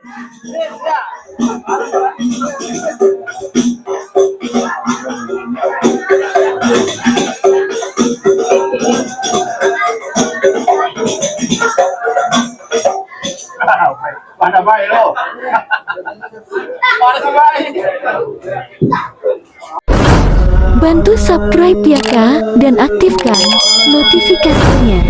Mana baik lo? Mana baik? Bantu subscribe ya Kak, dan aktifkan notifikasinya.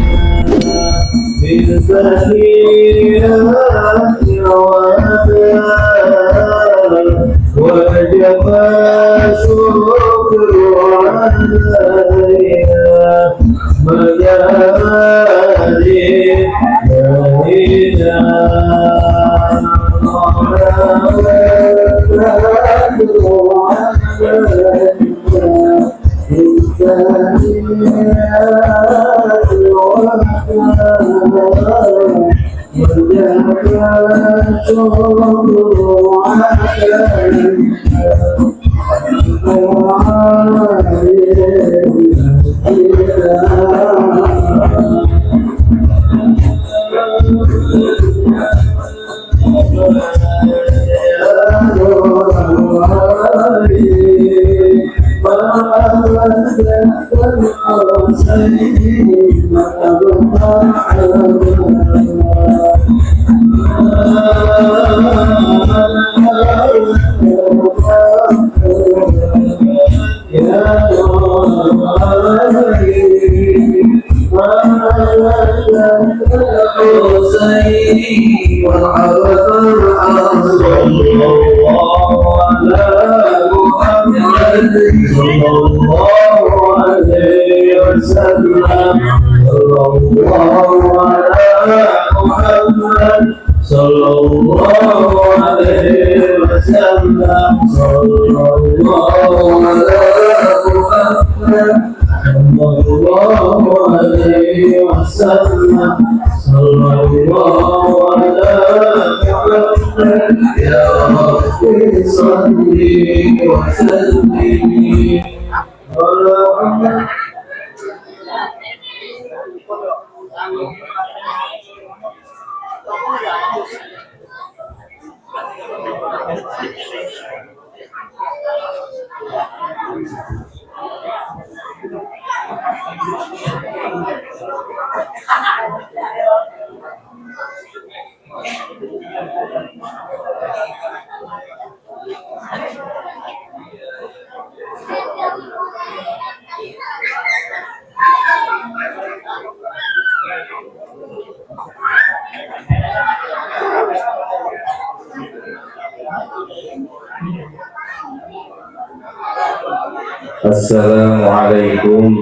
Assalamualaikum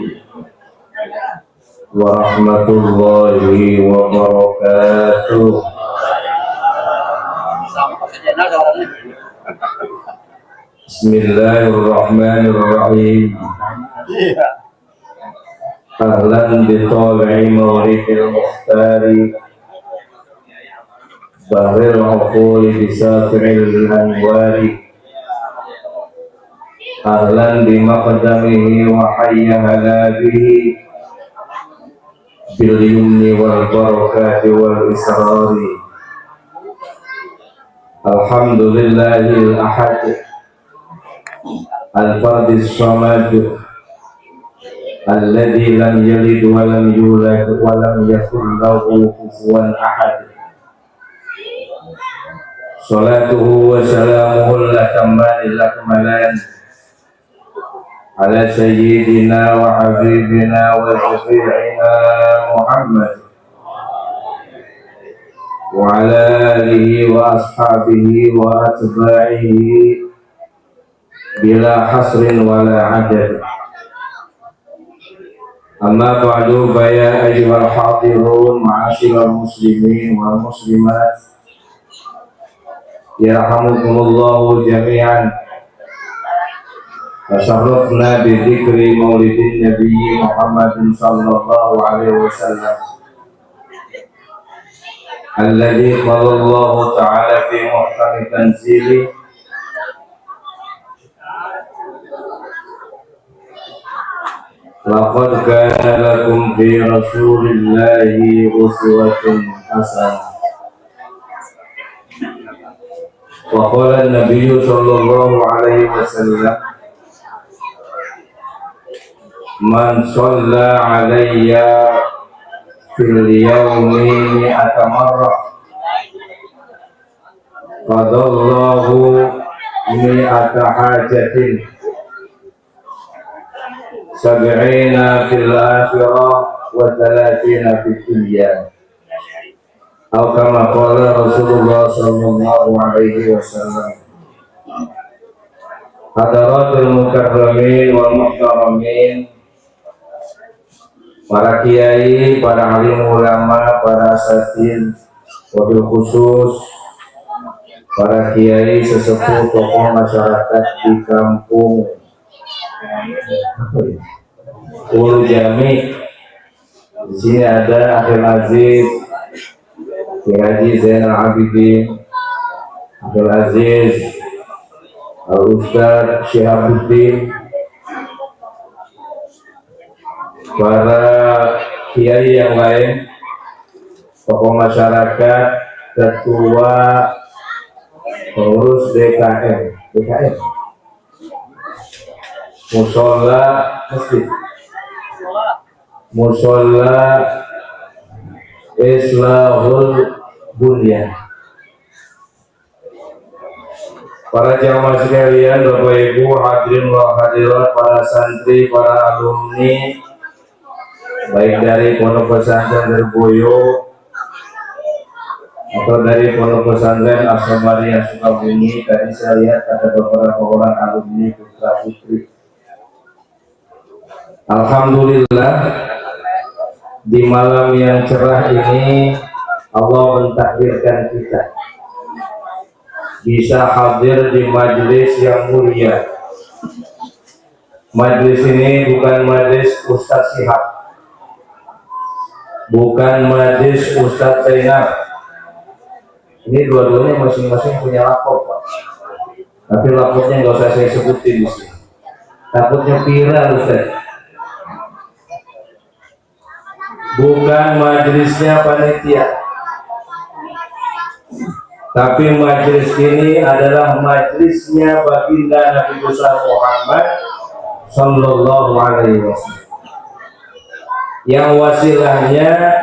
warahmatullahi wabarakatuh. Bismillahirrahmanirrahim. Ahlan bi tali'i mawlidil muhtari bahril uquli bi safi'il anwari. Ahlan bi maqdamihi wa hayya bihi bil yumni wal barakati wal israri. Alhamdulillahil ahad al-fardis samad alladzi lam yalid wa lam yulad wa lam yakul lahu kufuwan ahad. Salatuhu wa salamuhu al-tammani al-akmalan ala sayyidina wa habibina wa syafi'ina Muhammad wa ala alihi wa ashabihi wa atba'ihi bila hasrin wala adad. Amma ba'du, fa ya ayyuhal hadirun ma'asyiral muslimin wal muslimat, yarhamukumullahu jami'an. Tasyarrafna bi dzikri maulidin Nabi Muhammad sallallahu alaihi wasallam alladzi qala Allah ta'ala fi muhkami tanzili laqad kana lakum fi rasulillahi uswatun hasanah. Wa qala an-nabiy sallallahu alaihi wasallam, man shalla alayya fil yawmi mi'ata marrah qadallahu mi'ata hajatin sab'ina fil akhirah wa thalathina fid dunya, atau kama qala Rasulullah sallallahu alaihi wasallam. Hadaratul mukarramin wal muhtaramin, para kiai, para alim ulama, para asatidz, wabil khusus para kiai sesepuh tokoh masyarakat di kampung Ulu Jami. Di sini ada Akhil Aziz, Kiai Haji Zainal Abidin, Akhil Aziz, Al-Ustaz Syihabuddin, para kiai yang lain, tokoh masyarakat, ketua pengurus DKM, musola masjid, musola Islahul Bunyan, para jamaah sekalian, Bapak Ibu hadirin wa hadirat, para santri, para alumni baik dari Pondok Pesantren Lirboyo atau dari Pondok Pesantren As-Samariyah Sukabumi. Tadi saya lihat ada beberapa orang alumni putra putri. Alhamdulillah, di malam yang cerah ini Allah mentakdirkan kita bisa hadir di majelis yang mulia. Majelis ini bukan majelis Ustaz Syihab, bukan majelis Ustaz Zainal. Ini dua-duanya masing-masing punya lapor, Pak. Tapi lapornya nggak usah saya sebutin di sini. Takutnya viral, Ustaz. Bukan majelisnya panitia, tapi majelis ini adalah majelisnya baginda Nabi besar Muhammad sallallahu alaihi wasallam, yang wasilahnya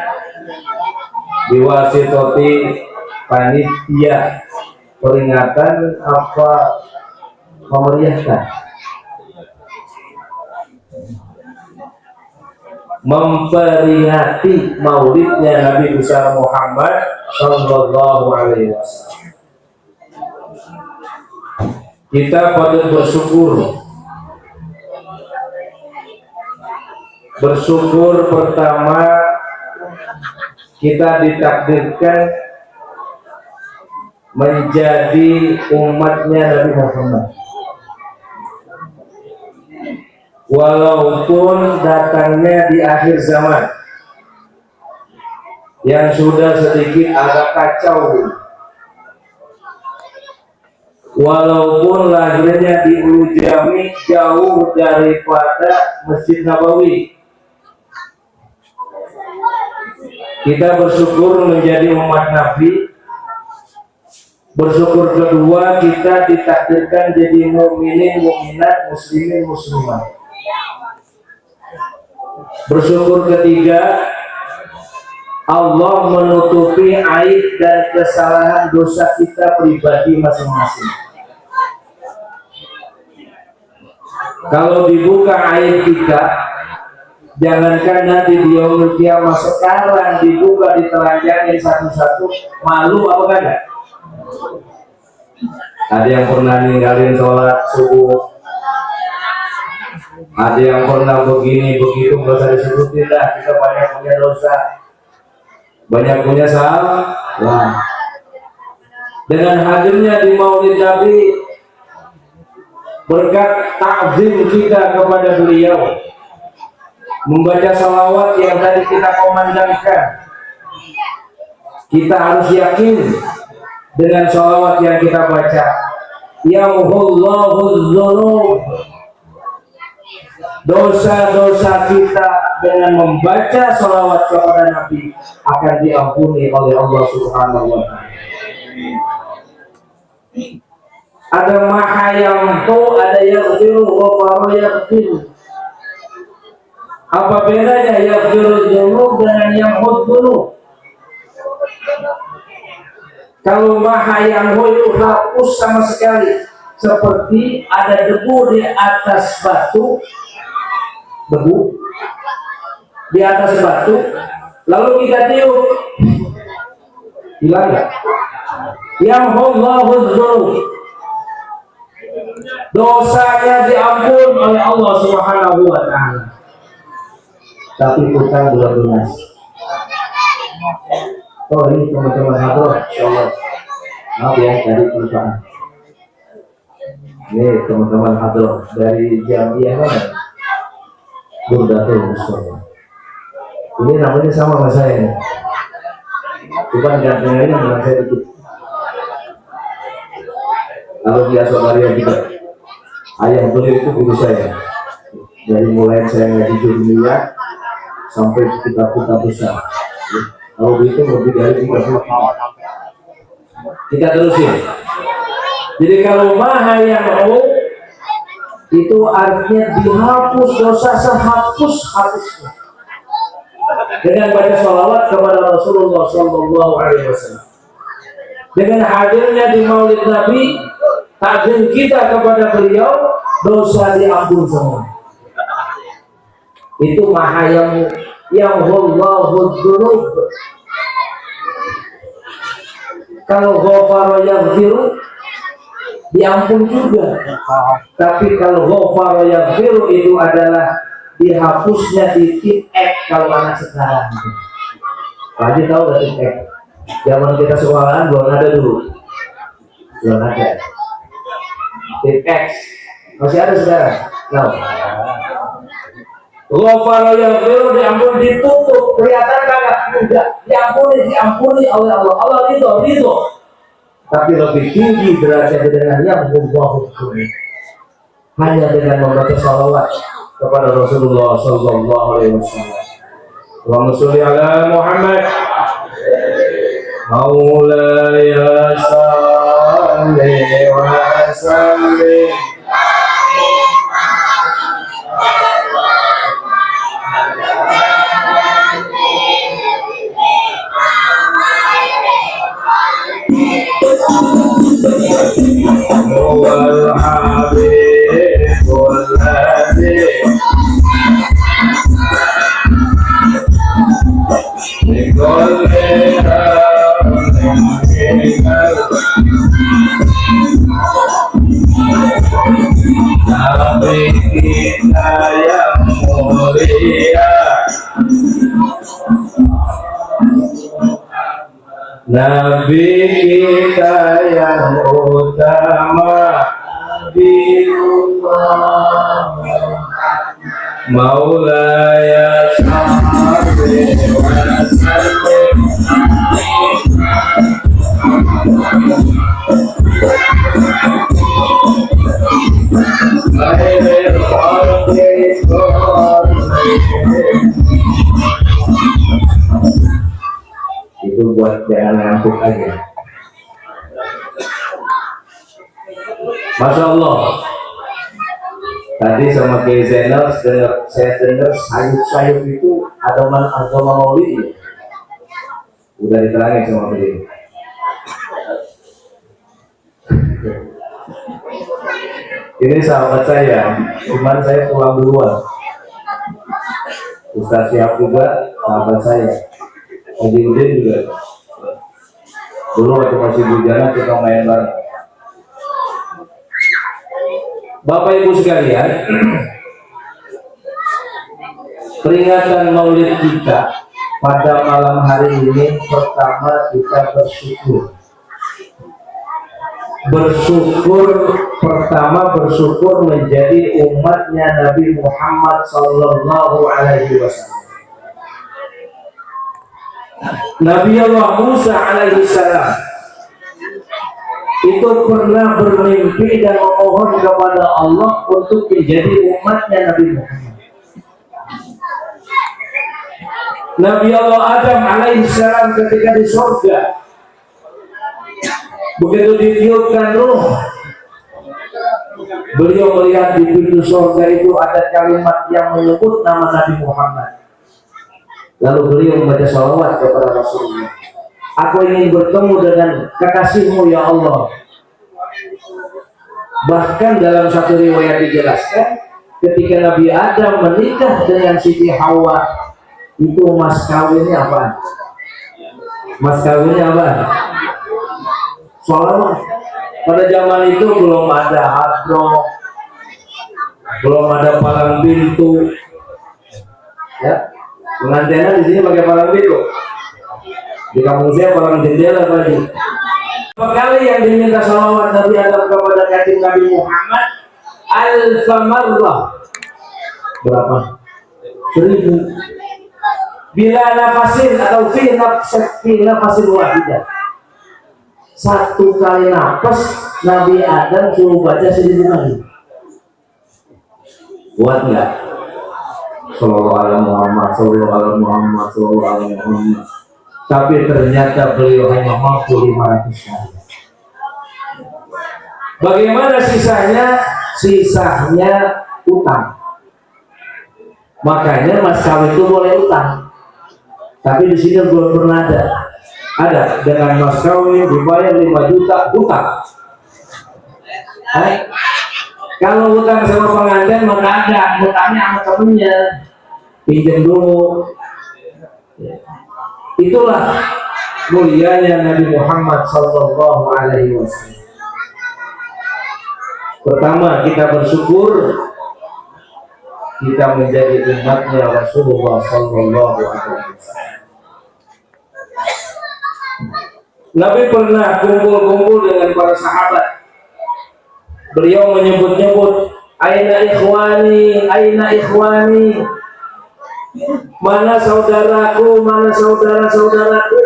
diwasitoti panitia peringatan apa memeriahkan, memperingati maulidnya Nabi besar Muhammad sallallahu alaihi wasallam. Kita patut bersyukur pertama kita ditakdirkan menjadi umatnya Nabi Muhammad, walaupun datangnya di akhir zaman yang sudah sedikit agak kacau, walaupun lahirnya di Ulu Jami jauh daripada Masjid Nabawi. Kita bersyukur menjadi umat Nabi. Bersyukur kedua, kita ditakdirkan jadi mukminin, mukminat, muslimin, muslimat. Bersyukur ketiga, Allah menutupi aib dan kesalahan dosa kita pribadi masing-masing. Kalau dibuka aib kita, jangankan nanti di yaumul qiyamah, sekarang dibuka, ditelanjangin satu-satu, malu apa enggak? Ada yang pernah ninggalin sholat subuh, ada yang pernah begini begitu, nggak usah disebutin dah. Kita banyak punya dosa, banyak punya salah. Nah, dengan hadirnya di Maulid Nabi, berkat takzim kita kepada beliau, membaca salawat yang tadi kita komandangkan, kita harus yakin dengan salawat yang kita baca, yamhullahu dzunub, dosa-dosa kita dengan membaca salawat kepada Nabi akan diampuni oleh Allah Subhanahu wa Ta'ala. Ada maha yang to, ada yang biru, wafaro yang biru. Apa bedanya yang biru junub dengan yang hud junub? Kalau maha yang itu hapus sama sekali, seperti ada debu di atas batu, debu di atas batu, lalu kita tiup, hilang nggak? Yang Allahu dosanya diampun oleh Allah Subhanahu wa Ta'ala, tapi utang belum lunas. Oh ini teman-teman hadroh, insyaallah. Maaf ya dari kelupaan. Ini teman-teman hadroh dari Jamiah mana? Burdatul Mustafa. Ini namanya sama sama saya. Bukan gantengnya dengan saya dikit. Kalau dia saudari yang tidak, ayah beliau itu guru saya. Dari mulai saya ngaji dunia sampai kitab-kitab besar. Kalau itu lebih dari 30 tahun. Kita terusin. Jadi kalau maha yang itu artinya dihapus dosa sehapus-hapusnya dengan baca sholawat kepada Rasulullah Sallallahu Alaihi Wasallam. Dengan hadirnya di Maulid Nabi, takzim kita kepada beliau, dosa diampun semua. Itu maha yang Allahu dzunub. Kalau ghafara yaghfiru diampun juga. Tapi kalau ghafara yaghfiru itu adalah dihapusnya di tip X kalau anak sekarang. Tadi tahu dari tip X. Zaman kita sekolahan belum ada dulu. Belum ada. Tip X masih ada sekarang. Nah. Ghafara yaghfiru diampun ditutup, kelihatan kagak? Enggak, diampuni oleh Allah. Allah ridho. Tapi lebih tinggi derajat dengan yang Allahu hanya dengan membaca salawat kepada Rasulullah Sallallahu Alaihi Wasallam. Allahumma sholli ala Muhammad. Maulaya salli wa sallim. Wal habibul ladzi Nabi kita yang mulia, Nabi kita yang utama, Nabiullah Maulaya salli wa sallim. Itu buat jangan ngantuk aja. Masya Allah. Tadi sama Kiai Zainal saya dengar sayup-sayup itu ada agama maulid. Udah diterangin sama beliau. Ini sahabat saya, cuman saya pulang duluan. Ustaz Syihab juga sahabat saya. Haji Udin juga. Dulu waktu masih bujana kita main bareng. Bapak Ibu sekalian, peringatan Maulid kita pada malam hari ini, pertama kita bersyukur menjadi umatnya Nabi Muhammad Sallallahu Alaihi Wasallam. Nabi Allah Musa alaihi salam itu pernah bermimpi dan memohon kepada Allah untuk menjadi umatnya Nabi Muhammad. Nabi Allah Adam alaihi salam ketika di surga Begitu ditiupkan ruh, beliau melihat di pintu surga itu ada kalimat yang menyebut nama Nabi Muhammad. Lalu beliau membaca salawat kepada Rasulullah. Aku ingin bertemu dengan kekasihmu ya Allah. Bahkan dalam satu riwayat dijelaskan, ketika Nabi Adam menikah dengan Siti Hawa, itu mas kawinnya apa? Mas kawinnya apa? Salawat. Pada zaman itu belum ada hadroh, belum ada palang pintu. Ya, pengantinnya di sini pakai palang pintu. Di kampung saya palang jendela lagi. Berapa kali yang diminta salawat Nabi Adam kepada kacim Nabi Muhammad? Alfa marrah. Berapa? 1000. Bila nafasin atau fi nafasin wahidah. Satu kali nafas Nabi Adam suruh baca 1000 kali. Buat nggak? Sallallahu alaihi Muhammad, sallallahu alaihi Muhammad, sallallahu alaihi Muhammad. Tapi ternyata beliau hanya mampu 500 kali. Bagaimana sisanya? Sisanya utang. Makanya mas kawin itu boleh utang. Tapi di sini belum pernah ada. Ada dengan mas kawin dibayar 5 juta utang. Kalau utang sama pengantin maka ada utangnya sama temennya, pinjam dulu. Itulah mulianya Nabi Muhammad Sallallahu Alaihi Wasallam. Pertama, kita bersyukur kita menjadi umatnya Rasulullah Sallallahu Alaihi Wasallam. Nabi pernah kumpul-kumpul dengan para sahabat. Beliau menyebut-nyebut, aina ikhwani, aina ikhwani. Mana saudaraku, mana saudara-saudaraku.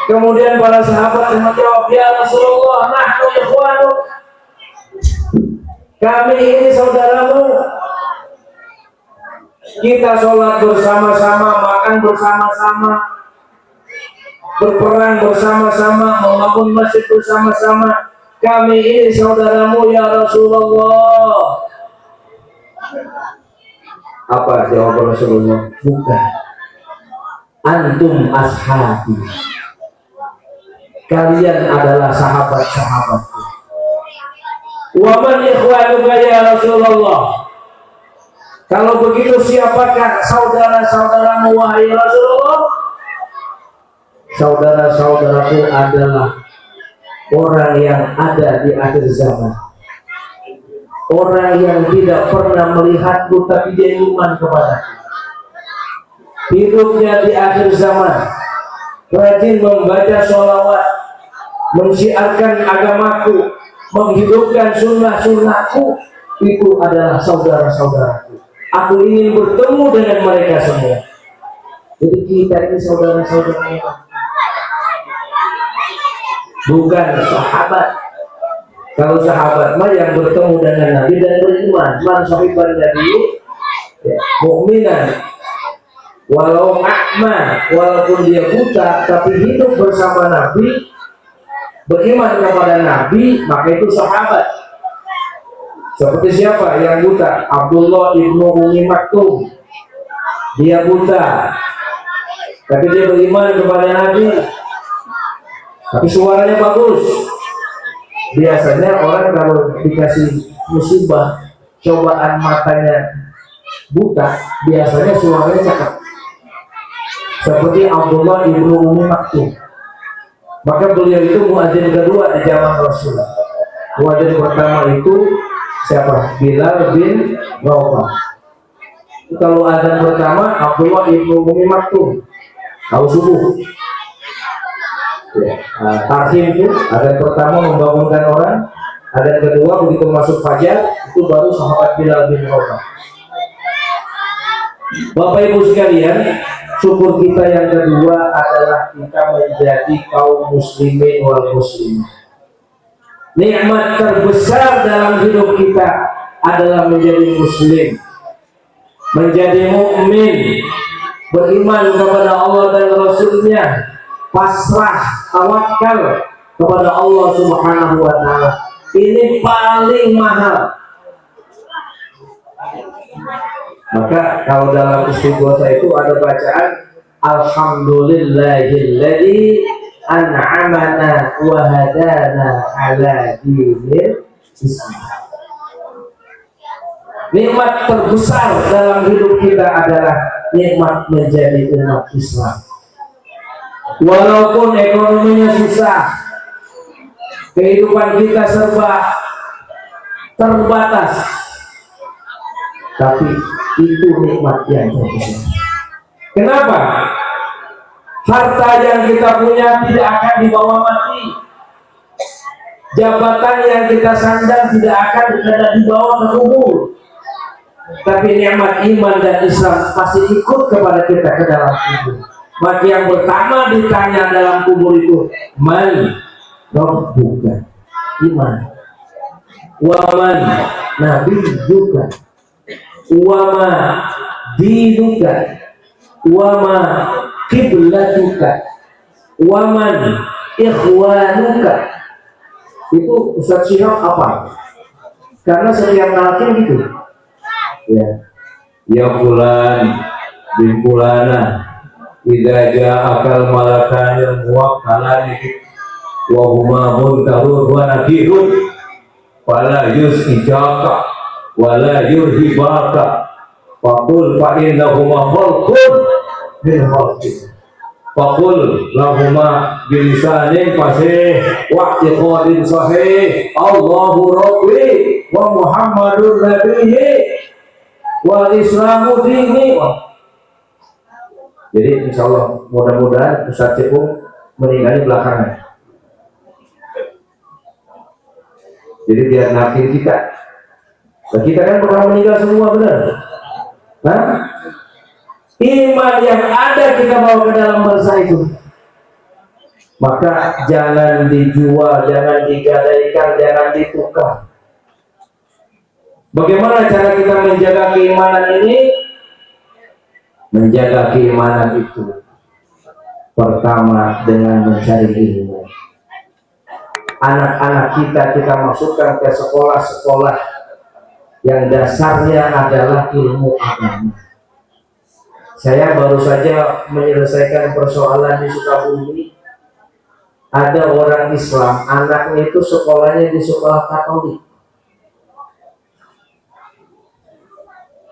Kemudian para sahabat menjawab, ya Rasulullah, nahnu ikhwanu. Kami ini saudaramu. Kita sholat bersama-sama, makan bersama-sama, berperang bersama-sama, membangun masjid bersama-sama. Kami ini saudaramu ya Rasulullah. Apa jawab Rasulullah? Bukan. Antum ashabi. Kalian adalah sahabat-sahabatku. Wa man ikhwanuka ya Rasulullah. Kalau begitu siapakah saudara-saudaramu wahai Rasulullah? Saudara-saudaraku adalah orang yang ada di akhir zaman. Orang yang tidak pernah melihatku tapi dia iman kepadaku. Hidupnya di akhir zaman, rajin membaca sholawat, mensiarkan agamaku, menghidupkan sunnah-sunnahku. Itu adalah saudara-saudaraku. Aku ingin bertemu dengan mereka semua. Jadi kita ini saudara-saudara, bukan sahabat. Kalau sahabat mah yang bertemu dengan Nabi dan beriman, man sahiban Nabi mukminan walau a'ma, walaupun dia buta tapi hidup bersama Nabi, beriman kepada Nabi, maka itu sahabat. Seperti siapa yang buta? Abdullah ibnu Umi Maktum. Dia buta tapi dia beriman kepada Nabi, tapi suaranya bagus. Biasanya orang kalau dikasih musibah, cobaan matanya buta, biasanya suaranya cakep. Seperti Abdullah ibnu Umi Maktum. Maka beliau itu muadzin kedua di zaman Rasulullah. Muadzin pertama itu siapa? Bilal bin Rabah. Kalau adzan pertama Abdullah ibnu Umi Maktum, tahu subuh. Tarhim itu adzan pertama membangunkan orang, adzan kedua begitu masuk fajar itu baru sahabat Bilal bin Rabah. Bapak Ibu sekalian, syukur kita yang kedua adalah kita menjadi kaum muslimin wal muslim. Nikmat terbesar dalam hidup kita adalah menjadi muslim, menjadi mukmin, beriman kepada Allah dan Rasulnya, pasrah, tawakal kepada Allah Subhanahu wa taala. Ini paling mahal. Maka kalau dalam istighosa itu ada bacaan alhamdulillahilladzi an'amana wa hadana ala dinil Islam. Nikmat terbesar dalam hidup kita adalah nikmat menjadi umat Islam. Walaupun ekonominya susah, kehidupan kita serba terbatas, tapi itu nikmat yang terbesar. Kenapa? Harta yang kita punya tidak akan dibawa mati. Jabatan yang kita sandang tidak akan dibawa ke kubur. Tapi nikmat iman dan Islam pasti ikut kepada kita ke dalam kubur. Maka yang pertama ditanya dalam kubur itu, man rabbuka, iman, waman nabiyyuka, wama dinuka, wama kiblatuka, waman ikhwanuka. Itu Ustaz Syihab apa? Karena setiap nalkin gitu ya fulan bin fulana idza ja'akal malakani muwakkalani wa huma munkarun wa nakirun fala yusijaka wa la yurhibaka faqul fa innahuma khalqun min khalqin faqul lahuma bilisanin fasih wa iqadin sahih Allahu rabbi wa muhammadun nabiyyi wal islamu dini. Jadi insya Allah mudah-mudahan Ustaz Cepung meninggal belakangan. Jadi biar nafi kita. Nah, kita kan pernah meninggal semua, benar? Nah, iman yang ada kita bawa ke dalam bangsa itu. Maka jangan dijual, jangan digadaikan, jangan ditukar. Bagaimana cara kita menjaga keimanan ini? Menjaga keimanan itu pertama dengan mencari ilmu. Anak-anak kita masukkan ke sekolah-sekolah yang dasarnya adalah ilmu agama. Saya baru saja menyelesaikan persoalan di Sukabumi. Ada orang Islam, anaknya itu sekolahnya di sekolah Katolik.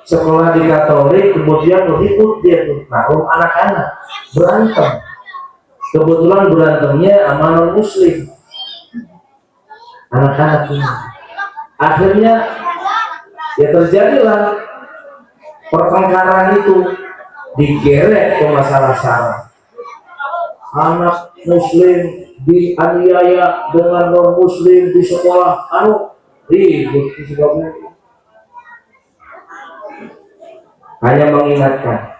Sekolah di Katolik, kemudian ribut dia tuh, anak-anak berantem. Kebetulan berantemnya sama non Muslim, anak-anak ini. Akhirnya ya terjadilah pertengkaran itu, digeret ke masalah sara. Anak Muslim dianiaya dengan non Muslim di sekolah, ribut di Sukabumi. Hanya mengingatkan,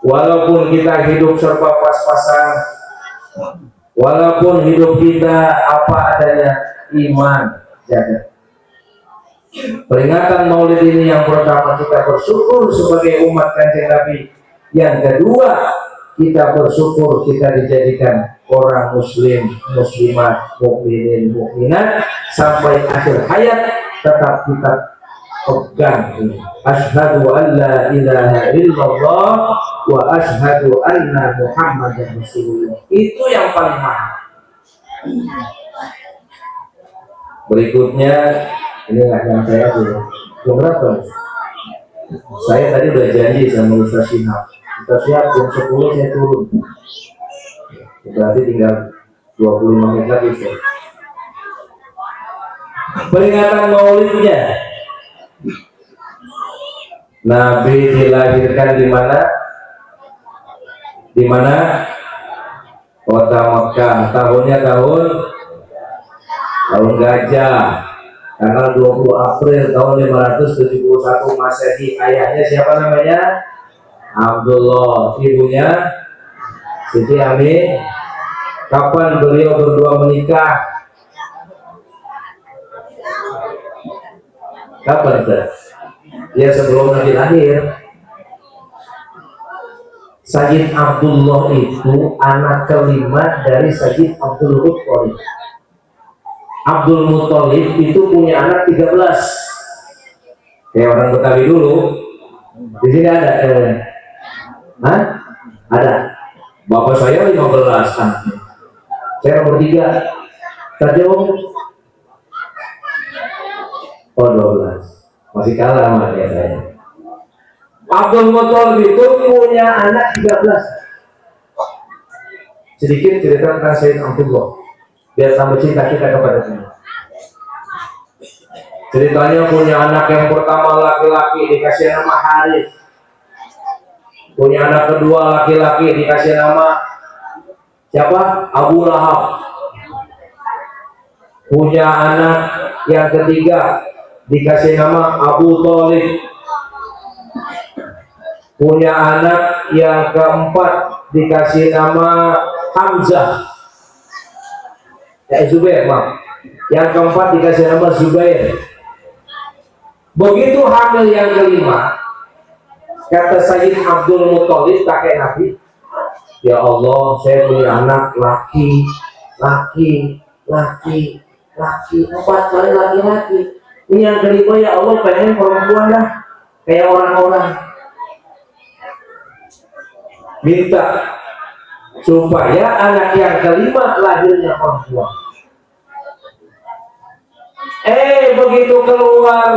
walaupun kita hidup serba pas-pasan, walaupun hidup kita apa adanya, iman jaga. Peringatan Maulid ini yang pertama kita bersyukur sebagai umat Kanjeng Nabi. Yang kedua, kita bersyukur kita dijadikan orang Muslim, Muslimat, mukminin, mukminat sampai akhir hayat. Tetap kita pegang asyhadu an la ilaha illallah wa asyhadu anna muhammadar rasulullah. Itu yang paling mahal. Berikutnya ini nggak nyampe aja. Berapa? Saya tadi udah janji sama Ustaz Syihab. Ustaz Syihab jam 10 saya turun. Berarti tinggal 25 menit lagi. Peringatan Maulidnya. Nabi dilahirkan di mana? Di mana? Kota Mekah. Tahunnya tahun gajah. Tanggal 20 April tahun 571 Masehi. Ayahnya siapa namanya? Abdullah. Ibunya Siti Amin. Kapan beliau berdua menikah? Kapan, Ustaz? Ya sebelum Nabi lahir. Sayyid Abdullah itu anak kelima dari Sayyid Abdul Muttalib. Abdul Muttalib itu punya anak 13. Kayak orang Betawi dulu. Di sini ada Hah? Ada. Bapak saya 15 kan. Saya nomor 3. Terjauh. Oh 12. Masih kalah sama dia saya. Abdul Muttalib itu punya anak 13. Sedikit cerita tentang Sayyid Abdullah biar tambah cinta kita kepada dia. Ceritanya punya anak yang pertama laki-laki dikasih nama Harith. Punya anak kedua laki-laki dikasih nama siapa? Abu Lahab. Punya anak yang ketiga dikasih nama Abu Thalib. Punya anak yang keempat dikasih nama Hamzah. Zubair, Bang. Yang keempat dikasih nama Zubair. Begitu hamil yang kelima, kata Sayyid Abdul Muttalib kakek Nabi, ya Allah, saya punya anak laki, 4 kali laki-laki. Ini yang kelima, ya Allah, pengen perempuan dah, kayak orang-orang. Minta supaya anak yang kelima lahirnya perempuan. Begitu keluar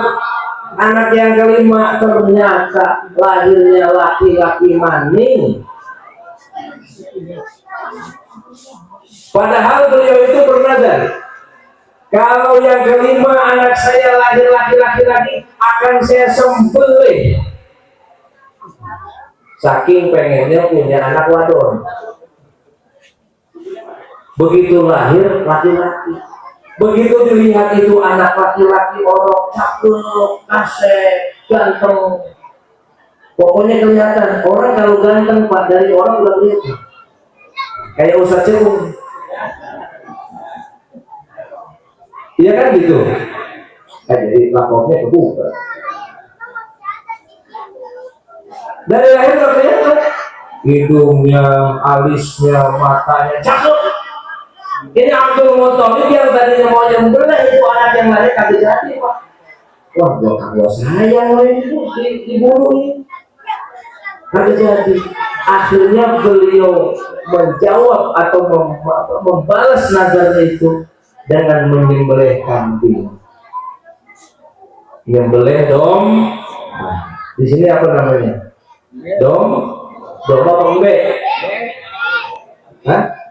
anak yang kelima, ternyata lahirnya laki-laki maning. Padahal beliau itu bernazar, kalau yang kelima anak saya lahir laki-laki lagi, akan saya sembelih. Saking pengennya punya anak wadon. Begitu lahir laki-laki, begitu dilihat itu anak laki-laki, orang cakep, kasep, ganteng. Pokoknya kelihatan. Orang kalau ganteng Pak, dari orang udah kelihatan. Kayak Ustaz Cekung. Iya kan gitu. Jadi lapornya kebuka. Dari lahir udah kelihatan. Hidungnya, alisnya, matanya, cakep. Ini Abdul Muttalib yang tadinya mau nyembelih itu anak yang lahir kagak jadi, Pak. Wah, gua kagak sayang itu dibunuh ini. Kagak jadi. Akhirnya beliau menjawab atau membalas nazarnya itu dengan menyembelih kambing. Nyembelih dom. Di sini apa namanya? Domba pembe. Hah?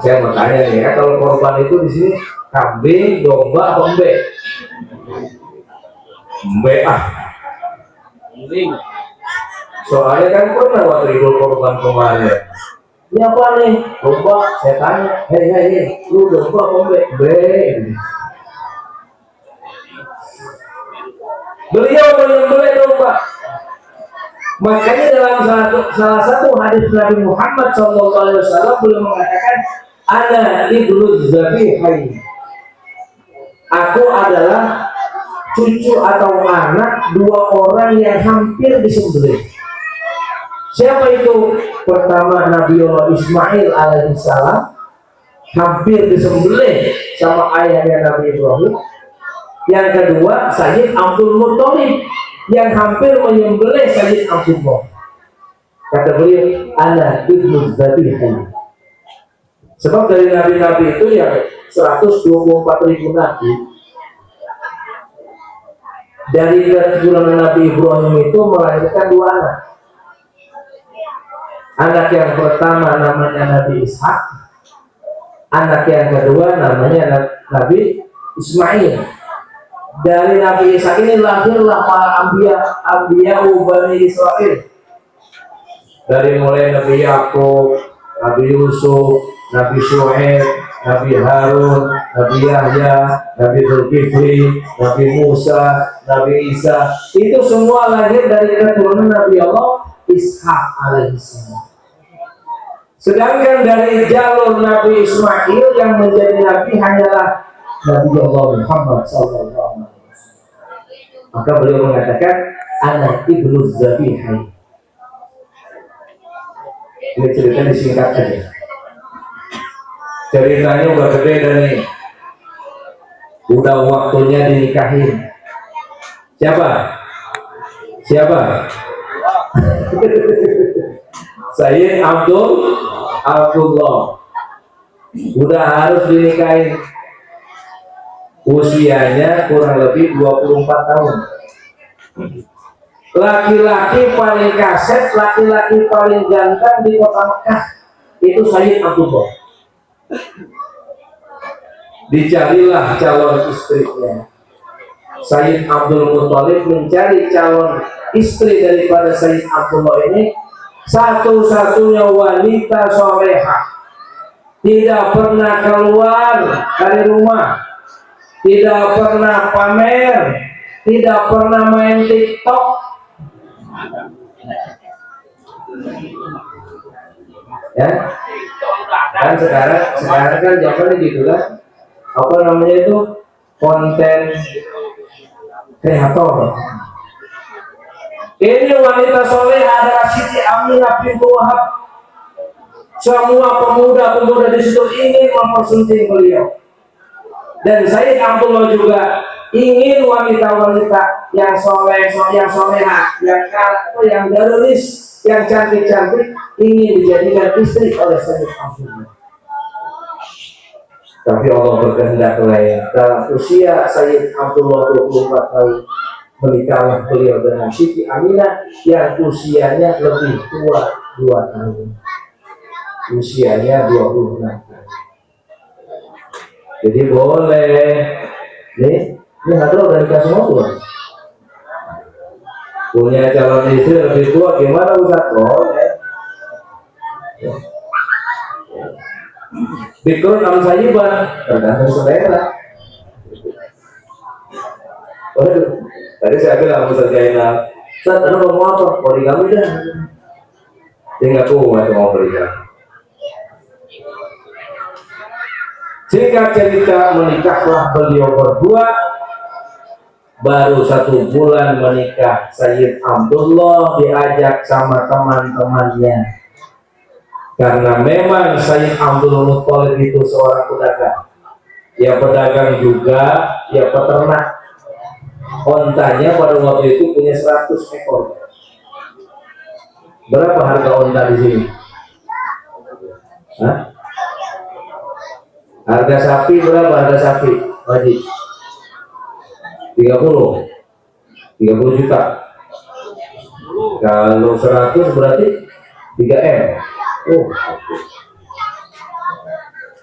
Saya mau tanya nih ya, kalau korban itu di sini kambing, domba, pembe. Pembe Soalnya kan pernah waktu Idul Kurban kemarin. Ini apa nih? Domba. Saya tanya, hei, lu domba pembe? Beliau menyembelih domba. Makanya dalam salah satu hadis Nabi Muhammad SAW beliau mengatakan, ana ibnu zabihain. Aku adalah cucu atau anak 2 orang yang hampir disembelih. Siapa itu? Pertama Nabiullah Ismail alaihissalam, hampir disembelih sama ayahnya Nabi Ibrahim. Yang kedua Sayyid Abdul Muttalib yang hampir menyembelih Sayyid Abdullah. Kata beliau, ana ibnu zabihain. Sebab dari nabi-nabi itu yang 124.000 nabi, dari keturunan Nabi Ibrahim itu melahirkan 2 anak. Anak yang pertama namanya Nabi Ishak, anak yang kedua namanya Nabi Ismail. Dari Nabi Ishak ini lahirlah para Anbiya Bani Israel. Dari mulai Nabi Yakub, Nabi Yusuf, Nabi Syuaib, Nabi Harun, Nabi Yahya, Nabi Zulkifli, Nabi Musa, Nabi Isa, itu semua lahir dari keturunan Nabi Allah Ishak alaihissalam. Sedangkan dari jalur Nabi Ismail yang menjadi nabi hanyalah Nabi Allah Muhammad SAW. Maka beliau mengatakan, Ana ibnu Zabihai. Ini cerita disingkat aja. Ceritanya udah gede dan nih, udah waktunya dinikahin. Siapa? Sayyid Abdullah udah harus dinikahin. Usianya kurang lebih 24 tahun. Laki-laki paling kaset, laki-laki paling ganteng di kota Mekah itu Sayyid Abdullah. Dicarilah calon istrinya. Sayyid Abdul Muthalib mencari calon istri daripada Sayyid Abdullah ini, satu-satunya wanita solehah, tidak pernah keluar dari rumah, tidak pernah pamer, tidak pernah main TikTok. Ya, kan sekarang kan zamannya gitu kan, apa namanya itu, konten kreator. Ini wanita soleh adalah Siti Aminah bintu Wahab. Semua pemuda-pemuda di situ ingin mempersunting beliau. Dan Sayyid Abdullah juga ingin wanita-wanita yang soleh, yang soleha, yang garulis, yang cantik-cantik, ingin dijadikan istri oleh Sayyid Abdullah. Tapi Allah berkehendak lain. Dalam usia Sayyid Abdullah 24 tahun, menikahlah beliau dengan Siti Aminah yang usianya lebih tua 2 tahun. Usianya 26 tahun. Jadi boleh. Ini ada udah dikasih mobil. Punya calon istri lebih tua, gimana Ustaz? Boleh. Bikrun am sayyiban, tergantung selera. Waduh, tadi saya bilang Ustaz Jainal, Ustaz, Anda mau apa? Poligami dah. Dia nggak kuat mau poligami. Singkat cerita, menikahlah beliau berdua. Baru 1 bulan menikah, Sayyid Abdullah diajak sama teman-temannya. Karena memang Sayyid Abdul Muthalib itu seorang pedagang. Ya pedagang juga, ya peternak. Ontanya pada waktu itu punya 100 ekor. Berapa harga onta di sini? Hah? Harga sapi berapa harga sapi? Haji? 30 juta. Kalau 100 berarti 3M. Oh.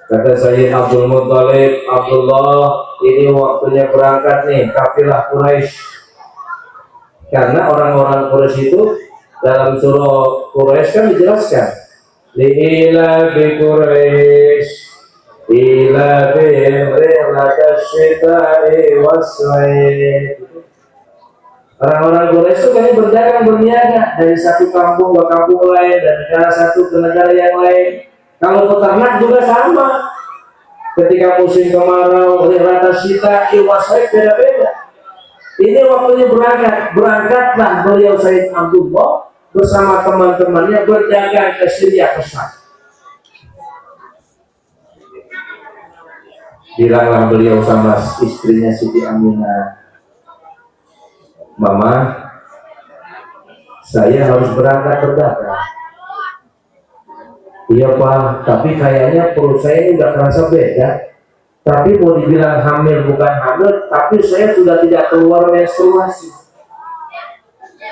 Kata Sayyid Abdul Muthalib, Abdullah, ini waktunya berangkat nih, kafilah Quraisy. Karena orang-orang Quraisy itu dalam surah Quraisy kan dijelaskan, li'ila bi Quraisy ila bihim rihlatash syita'i was-sayf. Orang-orang Quraisy itu kan berdagang berniaga dari satu kampung ke kampung lain, dan negara satu ke negara yang lain. Kalau peternak juga sama. Ketika musim kemarau, rihlatash syita'i was-sayf beda-beda. Ini waktunya berangkatlah beliau Sayyid Abdullah bersama teman-temannya berdagang ke Syria ke Syam. Bilanglah beliau sama istrinya Siti Aminah, Mama, saya harus berangkat berdagang. Iya Pak, tapi kayaknya perut saya ini nggak terasa beda. Tapi mau dibilang hamil bukan hamil, tapi saya sudah tidak keluar menstruasi.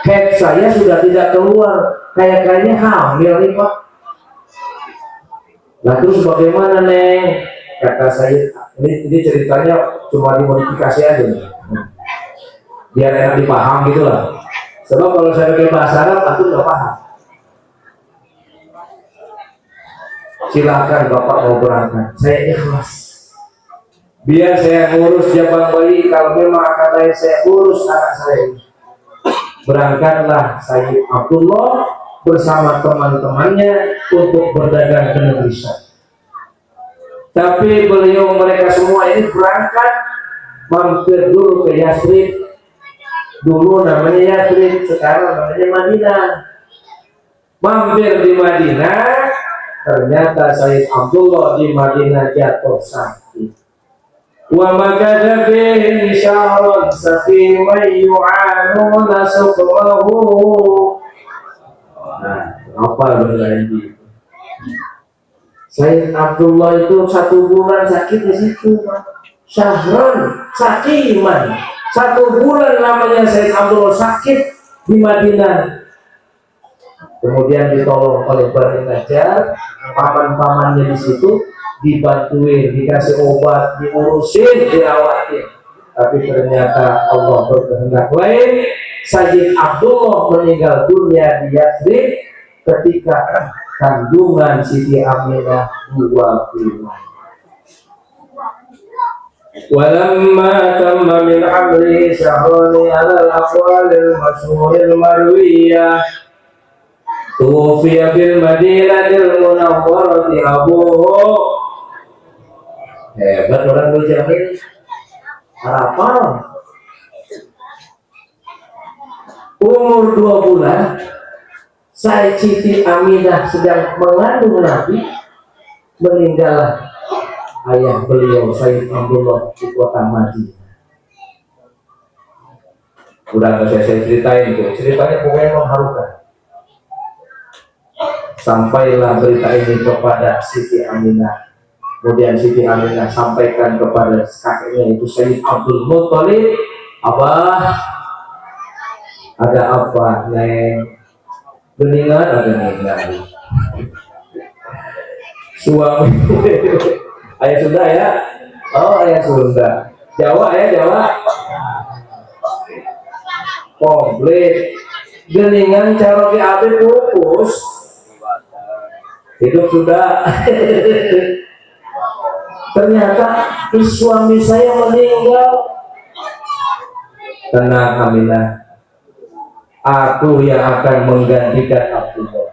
Head saya sudah tidak keluar, kayaknya hamil nih Pak. Nah terus bagaimana Neng? Kata saya, ini ceritanya cuma dimodifikasi aja nih. Biar enak dipaham gitu lah. Sebab kalau saya pakai bahasa Arab, aku nggak paham. Silakan Bapak mau berangkat, saya ikhlas. Biar saya ngurus jabang bayi, kalau memang akan lain saya urus anak saya. Berangkatlah Sayyid Abdullah bersama teman-temannya untuk berdagang ke negeri Syam. Tapi mereka semua ini berangkat mampir dulu ke Yathrib. Dulu namanya Yathrib, sekarang namanya Madinah. Mampir di Madinah, ternyata Sayyid Abdullah di Madinah jatuh sakit. Wa makada fihi syahran saqiman yu'anuna sukmahu. Nah, apa benar ini? Sayyid Abdullah itu 1 bulan sakit di situ. Syahran saqiman, 1 bulan namanya Sayyid Abdullah sakit di Madinah. Kemudian ditolong oleh Bani Najjar, paman-pamannya di situ, dibantuin, dikasih obat, diurusin, dirawatin. Tapi ternyata Allah berkehendak lain. Sayyid Abdullah meninggal dunia di Yathrib ketika kandungan Siti Aminah 2 bulan. Walamma tamma min amri syahrani ala al-aqwalil masyhuril marwiyah tufiya bil madinatil munawwarati abuhu. Hebat orang berjamin harapan. Umur 2 bulan Sayyid Siti Aminah sedang mengandung Nabi, meninggallah ayah beliau Sayyid Abdullah di kota Madinah. Udah nggak saya ceritain tuh, ceritanya pokoknya mengharukan. Sampailah berita ini kepada Siti Aminah. Kemudian Siti Aminah sampaikan kepada kakeknya itu Sayyid Abdul Muttalib, Abah, ada apa Neng? Beningan ada Neng. Suami ayah Sunda ya? Oh ayah Sunda. Jawa ya Jawa? Komplit. Geningan cara diambil pupus. Hidup sudah. Ternyata suami saya meninggal. Tenang Aminah, aku yang akan menggantikan Abdullah.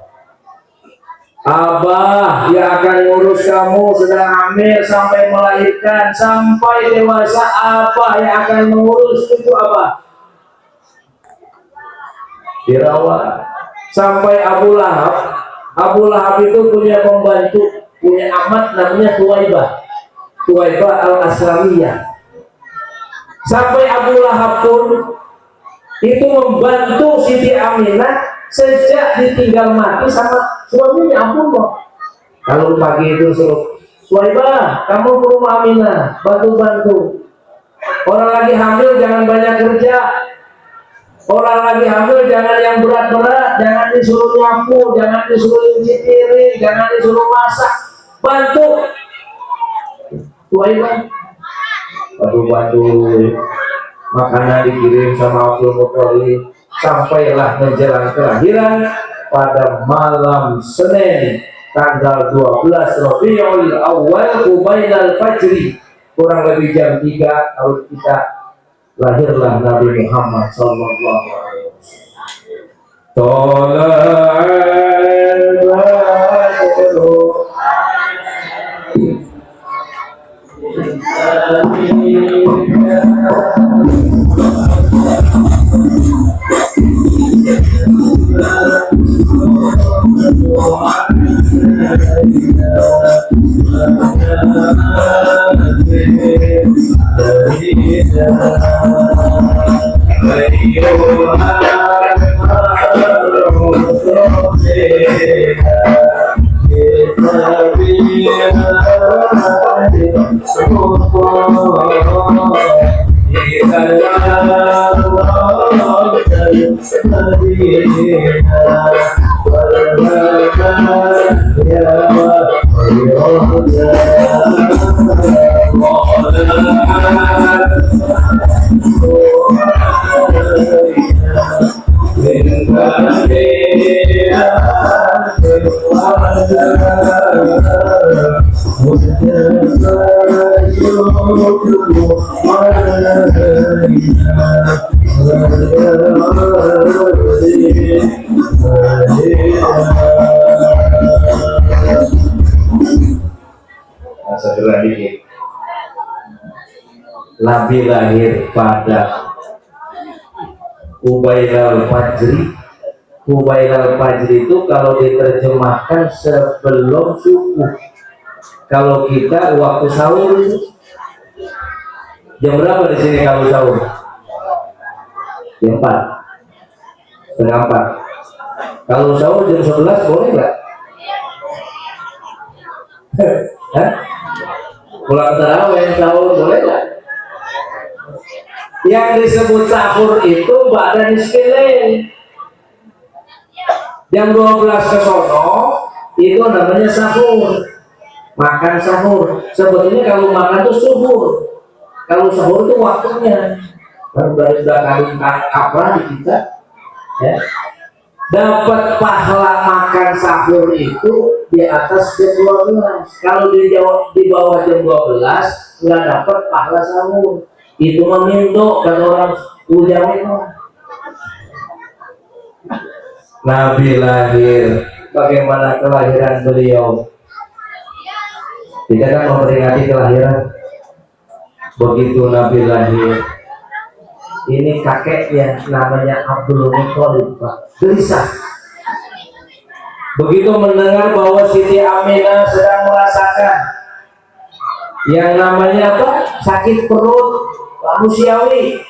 Abah yang akan ngurus kamu sedang hamil sampai melahirkan sampai dewasa. Abah yang akan mengurus itu Abah. Dirawat sampai Abu Lahab. Abu Lahab itu punya pembantu, punya amat namanya Tuwaibah al-Aslamiyah. Sampai Abu Lahab pun itu membantu Siti Aminah sejak ditinggal mati sama suaminya Abdullah. Kalau pagi itu suruh Tuwaibah, kamu ke rumah Aminah, bantu-bantu. Orang lagi hamil jangan banyak kerja. Orang lagi hamil jangan yang berat-berat, jangan disuruh nyapu, jangan disuruh cuci piring, jangan disuruh masak. Bantu. Tuwaibah, bantu-bantu. Makanan dikirim sama Abdul Muttalib. Sampailah menjelang kelahiran pada malam Senin tanggal 12 Rabiul Awal Qubailal Fajri, kurang lebih jam 3 kalau kita lahirlah Nabi Muhammad sallallahu alaihi Segera dikit. Nabi lahir pada Kubailal Fajri. Kubailal Fajri itu kalau diterjemahkan sebelum subuh. Kalau kita waktu sahur itu jam berapa di sini kalau sahur? Jam 4, setengah 4. Kalau sahur jam 11 boleh nggak? Hah? Pulang tarawih sahur boleh nggak? Yang disebut sahur itu ba'da nisfil lail. Jam 12 ke sono itu namanya sahur. Makan sahur. Sebetulnya kalau makan itu subuh. Kalau sahur itu waktunya. Baru sudah kali apa di kita, ya. Dapat pahala makan sahur itu di atas jam 12. Kalau di bawah jam 12 nggak dapat pahala sahur. Itu meminto dan orang ujamin. Nabi lahir, bagaimana kelahiran beliau? Kita kan memperingati kelahiran. Begitu Nabi lahir, ini kakeknya namanya Abdul Muthalib, Pak, gelisah. Begitu mendengar bahwa Siti Aminah sedang merasakan yang namanya apa? Sakit perut manusiawi.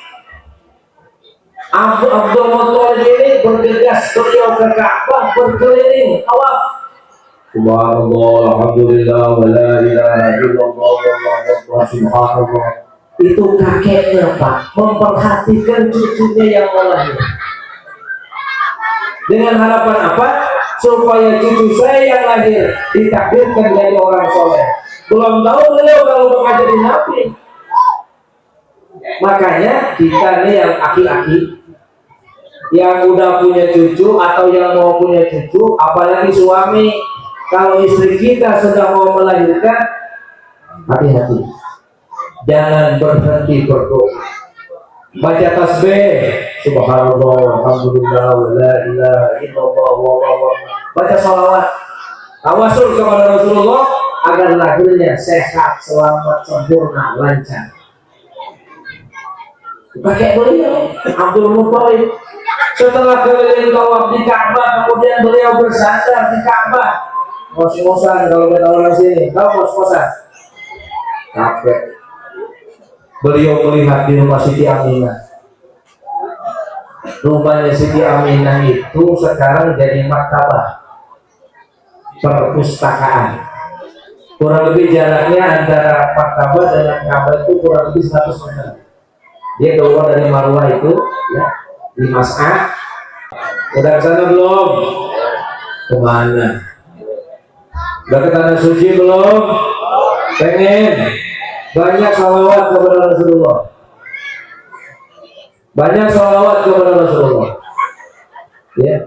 Abdul Muthalib ini bergegas beliau ke Ka'bah, berkeliling tawaf. Subhanallah, alhamdulillah, wa la ilaha illallah, wa subhanallah. Itu kakeknya, Pak, memperhatikan cucunya yang lahir. Dengan harapan apa? Supaya cucu saya yang lahir ditakdirkan dari orang soleh. Belum tahu beliau kalau bakal jadi nabi. Makanya kita nih yang aki-aki, yang udah punya cucu atau yang mau punya cucu, apalagi suami, kalau istri kita sudah mau melahirkan, hati-hati, jangan berhenti berdoa, baca tasbih, subhanallah, alhamdulillah, la ilaha illallah, baca salawat, tawasul kepada Rasulullah agar lahirnya sehat, selamat, sempurna, lancar. Pakai beliau Abdul Muthalib setelah keliling tawaf di Ka'bah, kemudian beliau bersandar di Ka'bah. Ngos-ngosan kalau kita orang sini, tahu ngos-ngosan? Capek. Beliau melihat di rumah Siti Aminah. Rumahnya Siti Aminah itu sekarang jadi maktabah, perpustakaan. Kurang lebih jaraknya antara maktabah dengan Ka'bah itu kurang lebih 100 meter. Dia keluar dari Marwah itu, ya, di Mas'ah. Udah kesana belum? Kemana? Udah ke tanah suci belum? Pengen? Banyak salawat kepada Rasulullah. Banyak salawat kepada Rasulullah. Ya,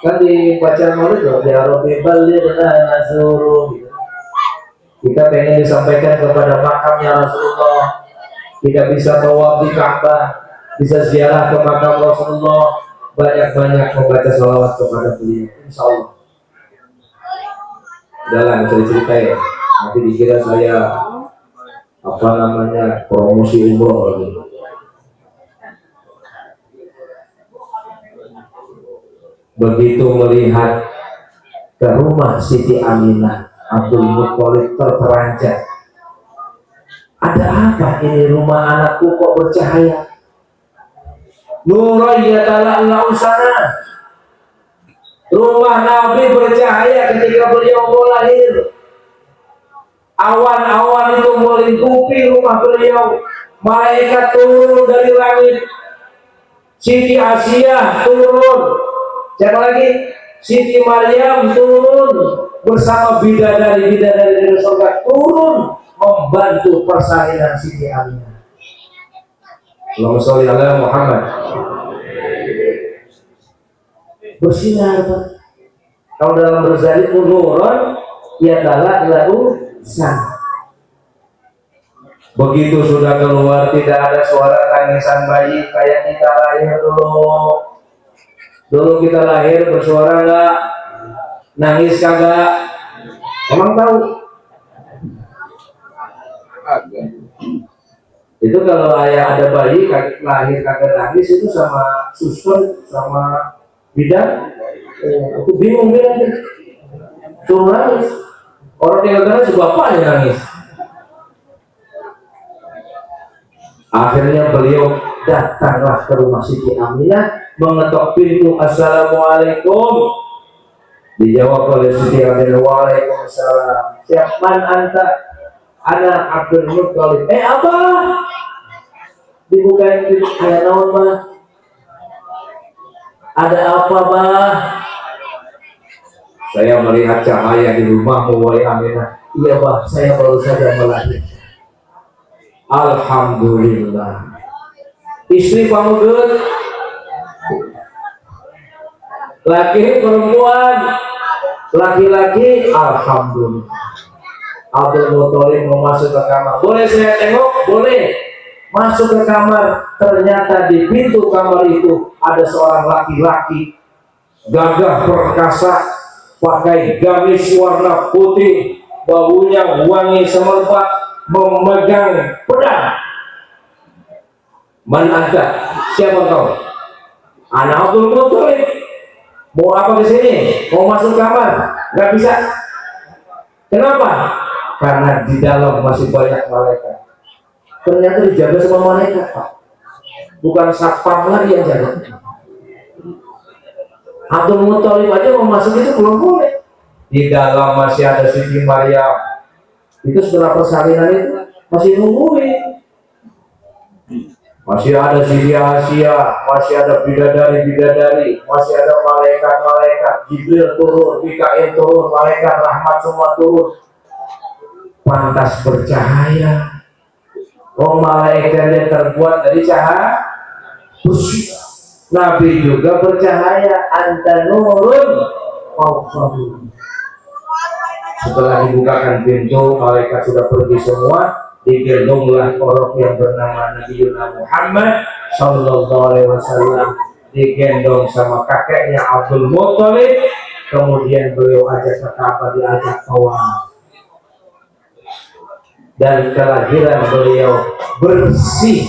kan di bacaan maulid loh, ya Rabbi ballighna nasuru. Kita pengen disampaikan kepada makamnya Rasulullah. Kita bisa tawaf di Ka'bah, bisa ziarah ke makam Rasulullah, banyak-banyak membaca salawat kepada beliau. Insya Allah. Udah bisa diceritain. Nanti dikira saya apa namanya promosi umroh lagi. Begitu melihat ke rumah Siti Aminah, Abdul Muthalib terperanjat. Ada apa ini rumah anakku kok bercahaya? Nuraya tala'la usana. Rumah Nabi bercahaya ketika beliau mau lahir. Awan-awan itu melingkupi rumah beliau. Malaikat turun dari langit. Siti Asia turun. Siapa lagi? Siti Maryam turun bersama bidadari-bidadari dari surga turun membantu persalinan Siti Aminah. Allahumma sholli ala Muhammad. Bersinar, Pak. Kalau dalam berzalik nurun ya talak lalu san. Begitu sudah keluar tidak ada suara tangisan bayi kayak kita lahir dulu. Dulu kita lahir bersuara enggak? Nangis kagak? Emang tahu? Itu kalau ayah ada bayi lahir kagak nangis itu sama suster sama bidan, aku bingung dia suruh nangis. Orang tinggal nangis bapaknya nangis. Akhirnya beliau datanglah ke rumah Siti Aminah, mengetok pintu, assalamualaikum. Dijawab oleh Siti Aminah, waalaikumsalam. Siapaan anta? Anak Abdul Muttalib. Abah, dibukain pintu kayak naon bah? Ada apa bah? Saya melihat cahaya di rumahmu wahai Aminah. Iya bah, saya baru saja melahirkan. Alhamdulillah. Istri kamu good? Laki perempuan? Laki-laki? Alhamdulillah. Abdul Muttalib mau masuk ke kamar. Boleh saya tengok? Boleh. Masuk ke kamar. Ternyata di pintu kamar itu ada seorang laki-laki gagah perkasa, pakai gamis warna putih, baunya wangi semerbak, memegang pedang. Man anta? Siapa kau? Anak Abdul Muttalib. Mau apa ke sini? Mau masuk kamar? Gak bisa. Kenapa? Karena di dalam masih banyak malaikat. Ternyata dijaga sama malaikat, Pak. Bukan satpam lagi yang jaga. Abdul Muttalib aja mau masuk itu belum boleh. Di dalam masih ada Siti Maryam. Itu setelah persalinan itu masih nungguin. Masih ada Siti Asia, masih ada bidadari-bidadari, masih ada malaikat-malaikat. Jibril turun, Mikail turun, malaikat rahmat semua turun. Pantas bercahaya. Oh, malaikatnya terbuat dari cahaya. Nabi juga bercahaya. Anta nurun. Setelah dibukakan pintu, malaikat sudah pergi semua. Digendonglah orang yang bernama Nabi Muhammad Sallallahu Alaihi Wasallam. Digendong sama kakeknya Abdul Muttalib. Kemudian beliau ajak ke Ka'bah, diajak tawaf. Dan kelahiran beliau bersih,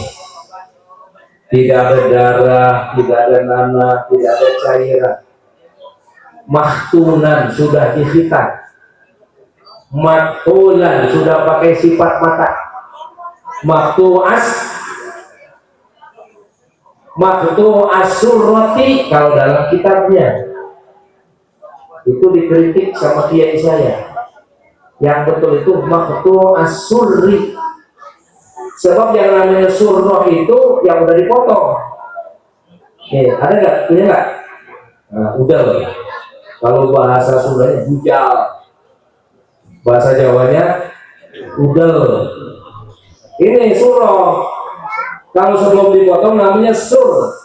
tidak ada darah, tidak ada nanah, tidak ada cairan. Mahtunan sudah dihitan, maktulan sudah pakai sifat mata, maktu asurroti kalau dalam kitabnya itu dikritik sama kiai saya. Yang betul itu maktu asurri. Sebab yang namanya surroh itu yang udah dipotong. Nih, ada nggak? Punya nggak? Nah, udah loh. Kalau bahasa Sundanya bujal, bahasa Jawanya udel. Ini surroh. Kalau sebelum dipotong namanya sur.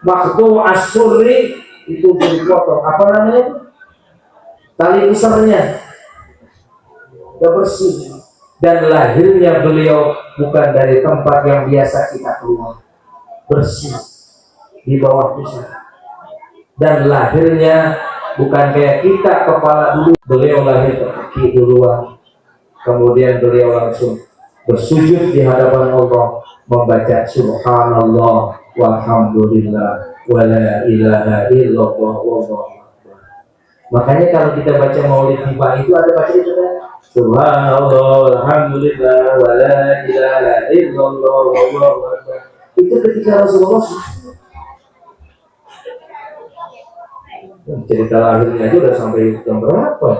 Maktu asurri itu dipotong. Apa namanya? Tali pusarnya. Bersih. Dan lahirnya beliau bukan dari tempat yang biasa kita keluar, bersih di bawah pusat. Dan lahirnya bukan kayak kita kepala dulu, beliau lahir ke kaki duluan, kemudian beliau langsung bersujud di hadapan Allah, membaca subhanallah walhamdulillah wala ilaha illallah wallahu akbar. Makanya kalau kita baca maulid tiba itu ada baca itu kan, subhanallah alhamdulillah wala ilaha illallah wallahu akbar. Itu ketika Rasulullah cerita lahirnya aja udah sampai jam berapa.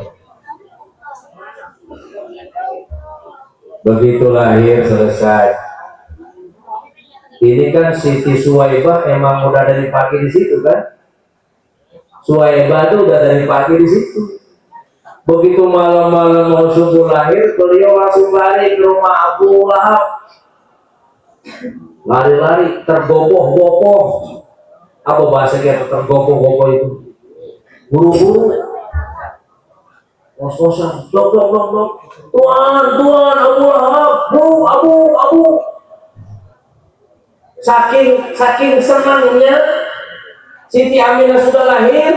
Begitu lahir selesai. Ini kan Siti Suwaibah emang udah dari pagi di situ kan. Suwaibah tuh udah dari pagi di situ. Begitu malam-malam mau subuh lahir, beliau langsung lari ke rumah Abu Lahab. Lari-lari, tergopoh-gopoh. Apa bahasanya tergopoh-gopoh itu? Buru-buru. Ngos-ngosan, blok. Tuan, Abu Lahab, Abu. Saking senangnya Siti Aminah sudah lahir,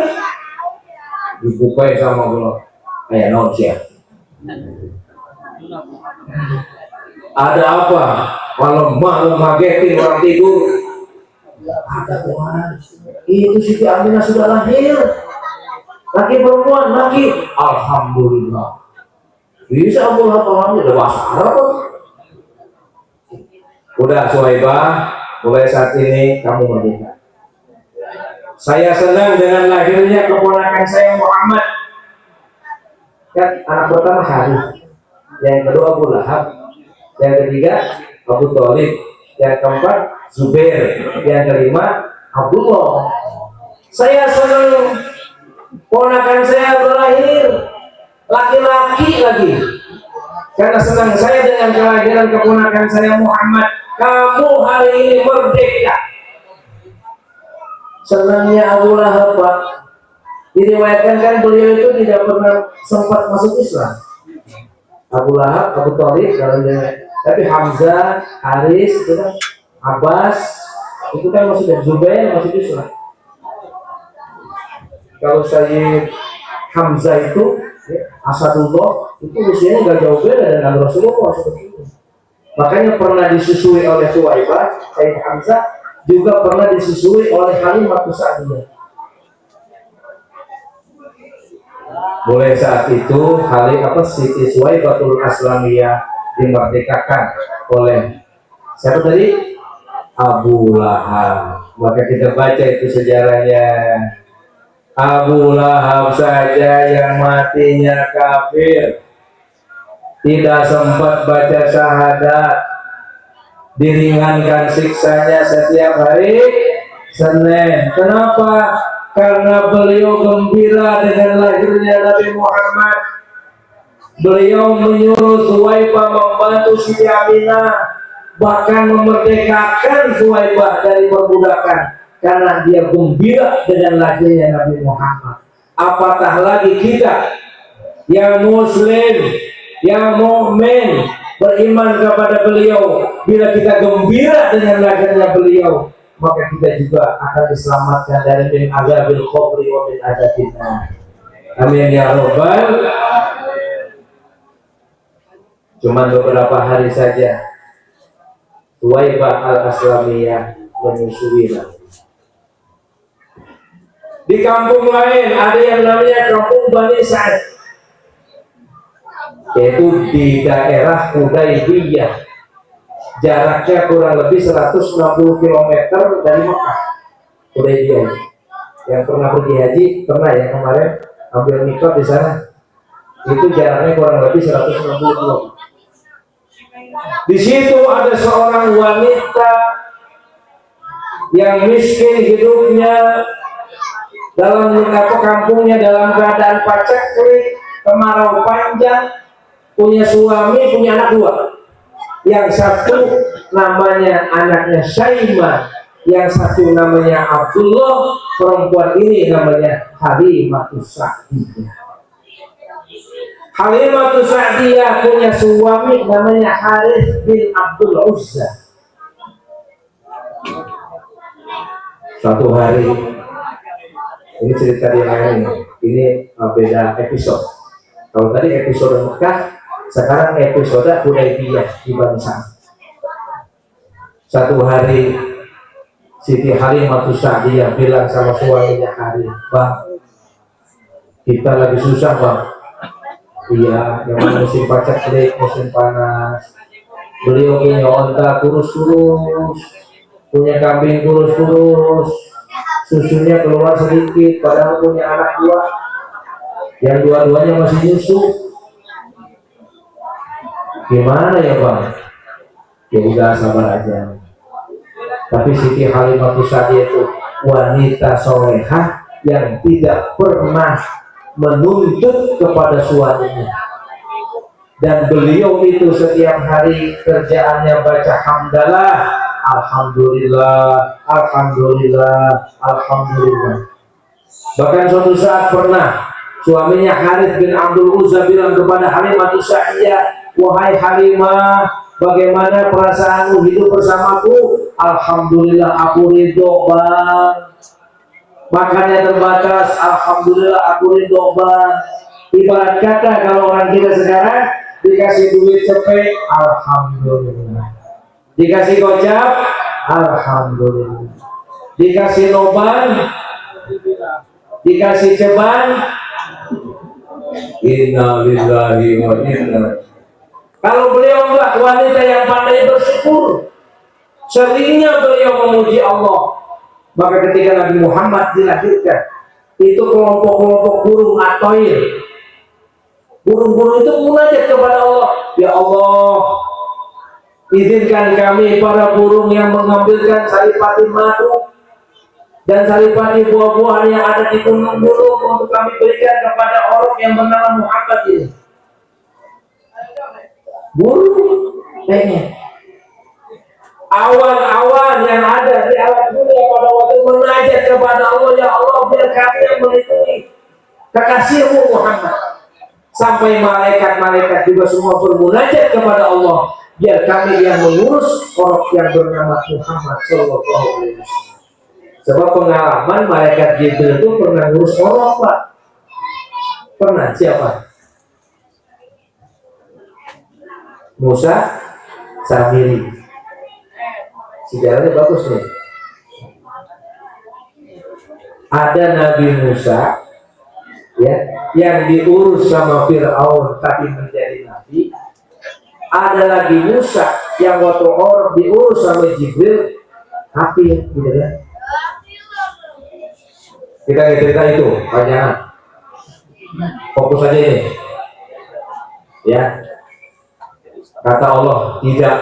dibukai sama Allah. Kayak naon sia. Ada apa? Malam-malam ngagetin orang tidur. Ada Tuhan. Itu Siti Aminah sudah lahir. Laki perempuan, laki. Alhamdulillah. Bisa Abu Lahab udah bahasa Arab. Udah Suhaibah, mulai saat ini kamu menikah. Saya senang dengan lahirnya keponakan saya Muhammad. Kan anak pertama Harith, yang kedua Abu Lahab, yang ketiga Abu Thalib, yang keempat Zubair, yang kelima Abdullah. Saya senang ponakan saya berlahir laki-laki lagi, karena senang saya dengan kelahiran keponakan saya Muhammad. Kamu hari ini merdeka. Senangnya Abu Lahab, Pak. Diriwayatkan kan beliau itu tidak pernah sempat masuk Islam. Abu Lahab, Abu Thalib, tapi Hamzah, Haris, itu kan, Abbas, itu kan masuk Zubair masuk Islam. Kalau Sayyid Hamzah itu Asadullah itu usianya nggak jauh beda dengan Rasulullah seperti itu. Makanya pernah disusui oleh Suhaibah, Sayyid Hamzah juga pernah disusui oleh Halimatus Sa'diyah. Mulai saat itu Siti Suhaibatul Aslamiyah dimerdekakan oleh siapa tadi? Abu Lahab. Maka kita baca itu sejarahnya. Abu Lahab saja yang matinya kafir, tidak sempat baca syahadat, diringankan siksanya setiap hari Senin. Kenapa? Karena beliau gembira dengan lahirnya Nabi Muhammad. Beliau menyuruh Suhaibah membantu Siti Aminah, bahkan memerdekakan Suhaibah dari perbudakan, karena dia gembira dengan lahirnya Nabi Muhammad. Apatah lagi kita yang muslim, yang mukmin, beriman kepada beliau. Bila kita gembira dengan lahirnya beliau, maka kita juga akan diselamatkan dari min azabil qabri wa min azabil nar. Amin ya rabbal. Cuman beberapa hari saja Suhaibah al-Aslamiyah menyusui. Di kampung lain ada yang namanya kampung Bani Sa'ad, yaitu di daerah Hudaybiyah. Jaraknya kurang lebih 160 km dari Mekah. Hudaybiyah. Yang pernah pergi haji, pernah ya kemarin ambil mikot di sana. Itu jaraknya kurang lebih 160 km. Di situ ada seorang wanita yang miskin hidupnya, dalam kampungnya dalam keadaan paceklik, kemarau panjang, punya suami, punya anak dua. Yang satu namanya anaknya Syaimah, yang satu namanya Abdullah. Perempuan ini namanya Halimatus Sa'diyah. Halimatus Sa'diyah punya suami namanya Harith bin Abdul Uzza. Suatu hari, ini cerita di lain, ini beda episode. Kalau tadi episode Mekah, sekarang episode Hudaybiyah di Bani Sa'ad. Satu hari Siti Halimatus Sa'diyah bilang sama suaminya Harith, "Bang, kita lagi susah, Bang." Iya, yang musim paceklik, musim panas. Beliau punya onta kurus-kurus, punya kambing kurus-kurus, susunya keluar sedikit, padahal punya anak dua, yang dua-duanya masih nyusu. Gimana ya Bang? Ya udah sabar aja. Tapi Siti Halimatus Sa'diyah itu wanita solehah yang tidak pernah menuntut kepada suaminya, dan beliau itu setiap hari kerjaannya baca hamdalah, alhamdulillah, alhamdulillah, alhamdulillah. Bahkan suatu saat pernah suaminya Harith bin Abdul Uzza bilang kepada Halimatus Sa'diyah, "Wahai Halimah, bagaimana perasaanmu hidup bersamaku?" "Alhamdulillah, aku ridho, Bang. Makannya terbatas, alhamdulillah aku ridho, Bang." Ibarat kata kalau orang kita sekarang dikasih duit cepet, alhamdulillah. Dikasih gocap, alhamdulillah. Dikasih noban, dikasih ceban, innalillahi wa inna. Kalau beliau enggak wanita yang pandai bersyukur, seringnya beliau memuji Allah. Maka ketika Nabi Muhammad dilahirkan, itu kelompok-kelompok burung atoir, burung-burung itu munajat kepada Allah, ya Allah, izinkan kami para burung yang mengambilkan saripati madu dan saripati buah-buahan yang ada di gunung-gunung untuk kami berikan kepada orang yang bernama Muhammad ini. Burung pengen awan-awan yang ada di alam dunia pada waktu menajat kepada Allah, ya Allah, biar kami yang melindungi kekasihmu Muhammad. Sampai malaikat-malaikat juga semua bermunajat kepada Allah, biar kami yang mengurus orang yang bernama Muhammad Sallallahu Alaihi Wasallam. Sebab pengalaman malaikat Jibril itu pernah ngurus orang, Pak. Pernah. Siapa? Musa Samiri. Sejarahnya bagus nih. Ada Nabi Musa ya, yang diurus sama Fir'aun tapi menjadi nabi. Ada lagi Musa yang waktu orang diurus sama Jibril tapi gitu ya. Kita cerita itu panjangan. Fokus aja ini. Ya. Kata Allah, tidak.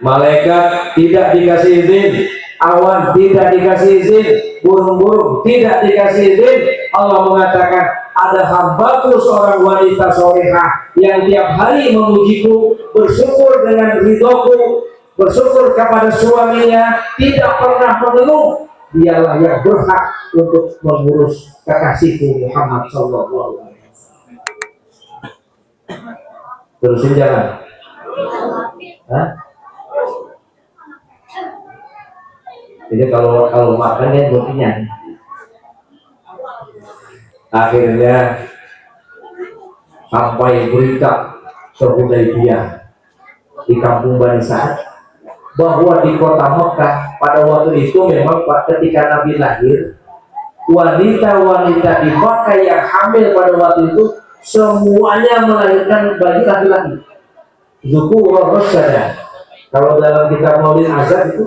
Malaikat tidak dikasih izin, awan tidak dikasih izin, burung-burung tidak dikasih izin. Allah mengatakan, ada hambaku seorang wanita solehah yang tiap hari memujiku, bersyukur dengan ridhoku, bersyukur kepada suaminya, tidak pernah mengeluh. Dialah yang berhak untuk mengurus kekasihku Muhammad Sallallahu Alaihi Wasallam. Terusin jangan. Hah? Jadi kalau makan ya buat kenyang. Akhirnya sampai berita ke Hudaybiyah di kampung Bani Sa'ad bahwa di kota Mekah pada waktu itu memang ketika Nabi lahir, wanita-wanita di Mekah yang hamil pada waktu itu semuanya melahirkan bayi laki-laki. Zukur Rasyada. Kalau dalam kitab Maulid Azhar itu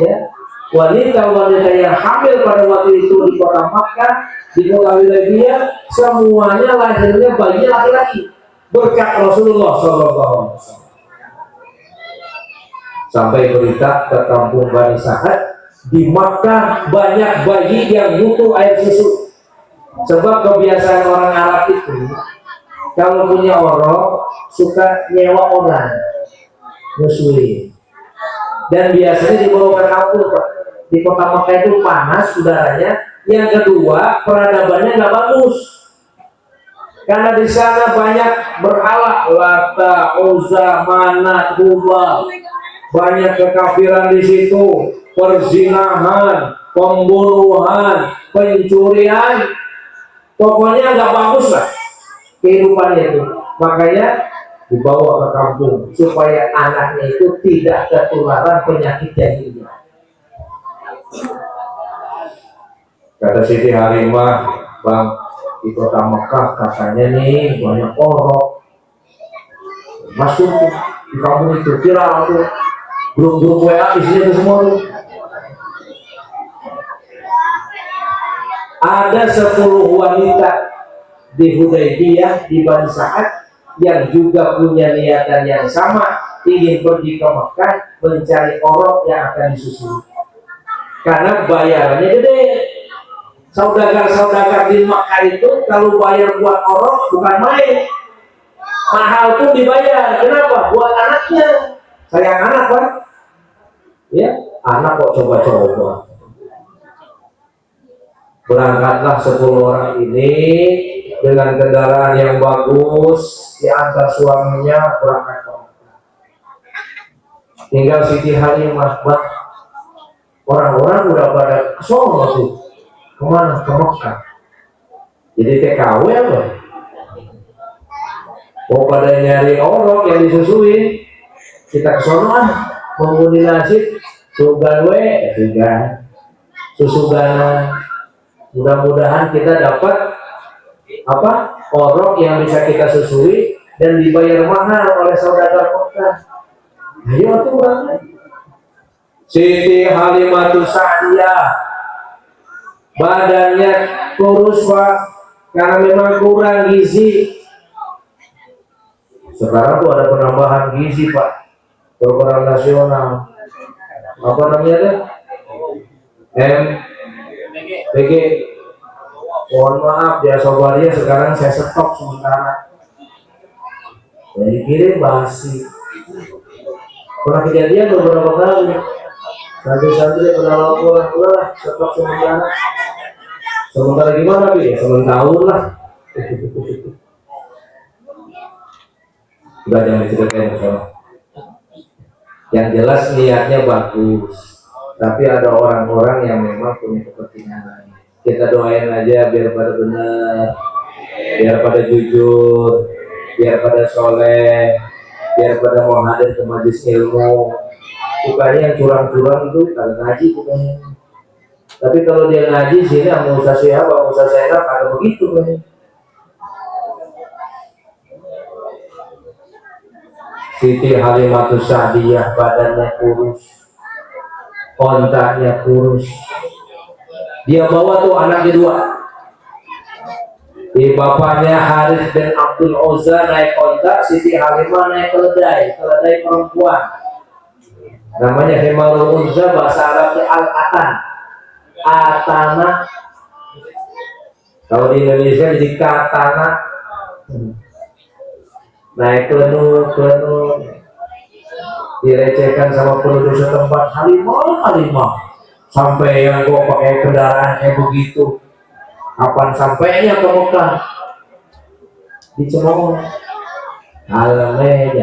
ya, wanita-wanita yang hamil pada waktu itu di kota Makkah, di kota Hudaybiyah, semuanya lahirnya bayi laki-laki berkat Rasulullah SAW. Sampai berita ke kampung Bani Sa'ad, di Makkah banyak bayi yang butuh air susu. Sebab kebiasaan orang Arab itu, kalau punya orang suka nyewa orang nyusui, dan biasanya dibawa ke kampung, Pak. Di kota Mekah itu panas udaranya. Yang kedua, peradabannya nggak bagus karena di sana banyak berhala, Lata, Uzza, Manat, Hubal, banyak kekafiran di situ, perzinahan, pembunuhan, pencurian, pokoknya nggak bagus lah kehidupannya itu. Makanya dibawa ke kampung supaya anaknya itu tidak ketularan penyakit jahiliyah. Kata Siti Harimah, Bang, di kota Mekah katanya nih banyak orang masuk di kampung itu, viral tuh, grup-grup WA isinya itu semua tuh. Ada 10 wanita di Hudaybiyah di Bani Sa'ad yang juga punya niatan yang sama, ingin pergi ke Mekah mencari orang yang akan disusui. Karena bayarannya gede. Saudagar-saudagar di Mekah itu kalau bayar buat orang bukan main, mahal pun dibayar. Kenapa? Buat anaknya. Sayang anak, Pak. Ya, anak kok coba-coba. Berangkatlah 10 orang ini dengan kendaraan yang bagus, diantar suaminya berangkat ke Mekah. Tinggal Siti Halimah, orang-orang udah pada kesono tuh. Kemana? Ke Mekah. Jadi TKW apa? mau pada nyari orok yang disusuin, kita kesonoan mengundi nasib sugan we sugan susuganan. Mudah-mudahan kita dapat apa orok yang bisa kita susui dan dibayar mahal oleh saudara kita. Ayo tuh orang Siti Halimatus Sa'diyah badannya kurus Pak karena memang kurang gizi. Sekarang tuh ada penambahan gizi Pak, program nasional apa namanya tuh MPG. Mohon maaf ya sobaria, sekarang saya stop sementara. Jadi kirim basi. Pernah kejadian beberapa kali. Santri-santri pernah laporan, lah stop sementara. Sementara gimana Bi? Sementara lah. Udah jangan diceritain soal. Yang jelas niatnya bagus, tapi ada orang-orang yang memang punya kepentingan lain. Kita doain aja biar pada benar, biar pada jujur, biar pada soleh, biar pada mau hadir ke majelis ilmu. Bukannya yang curang-curang itu kalau ngaji bukannya. Tapi kalau dia ngaji sini mau usah siapa, mau usah saya ada begitu kan. Siti Halimatus Sa'diyah badannya kurus, ontaknya kurus. Dia bawa tuh anaknya dua. Di bapaknya Harith bin Abdul Uzza naik onta, Siti Halimah naik keledai perempuan. Namanya Himarul Uzza, bahasa Arabnya Al-Atan. Atana. Kalau di Indonesia jadi Katana. Naik kelenu direcehkan sama penduduk setempat. Halimah sampai yang gua pakai kendaraan kayak begitu, kapan sampainya ke Mekah? Dicemooh alamnya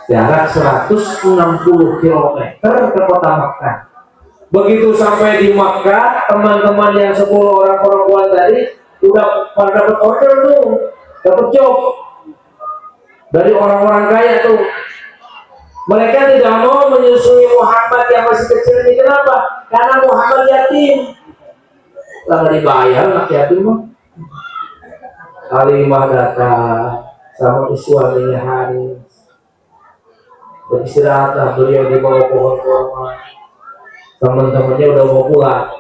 jarak 160 km ke kota Mekah. Begitu sampai di Mekah, teman-teman yang 10 orang perempuan tadi udah pada dapat order tuh, dapat job dari orang-orang kaya tuh. Mereka tidak mau menyusui Muhammad yang masih kecil ini. Kenapa? Karena Muhammad yatim. Nggak dibayar anak yatim mah. Halimah datang sama suaminya Haris. Beristirahatlah beliau di bawah pohon kurma. Teman-temannya udah mau pulang.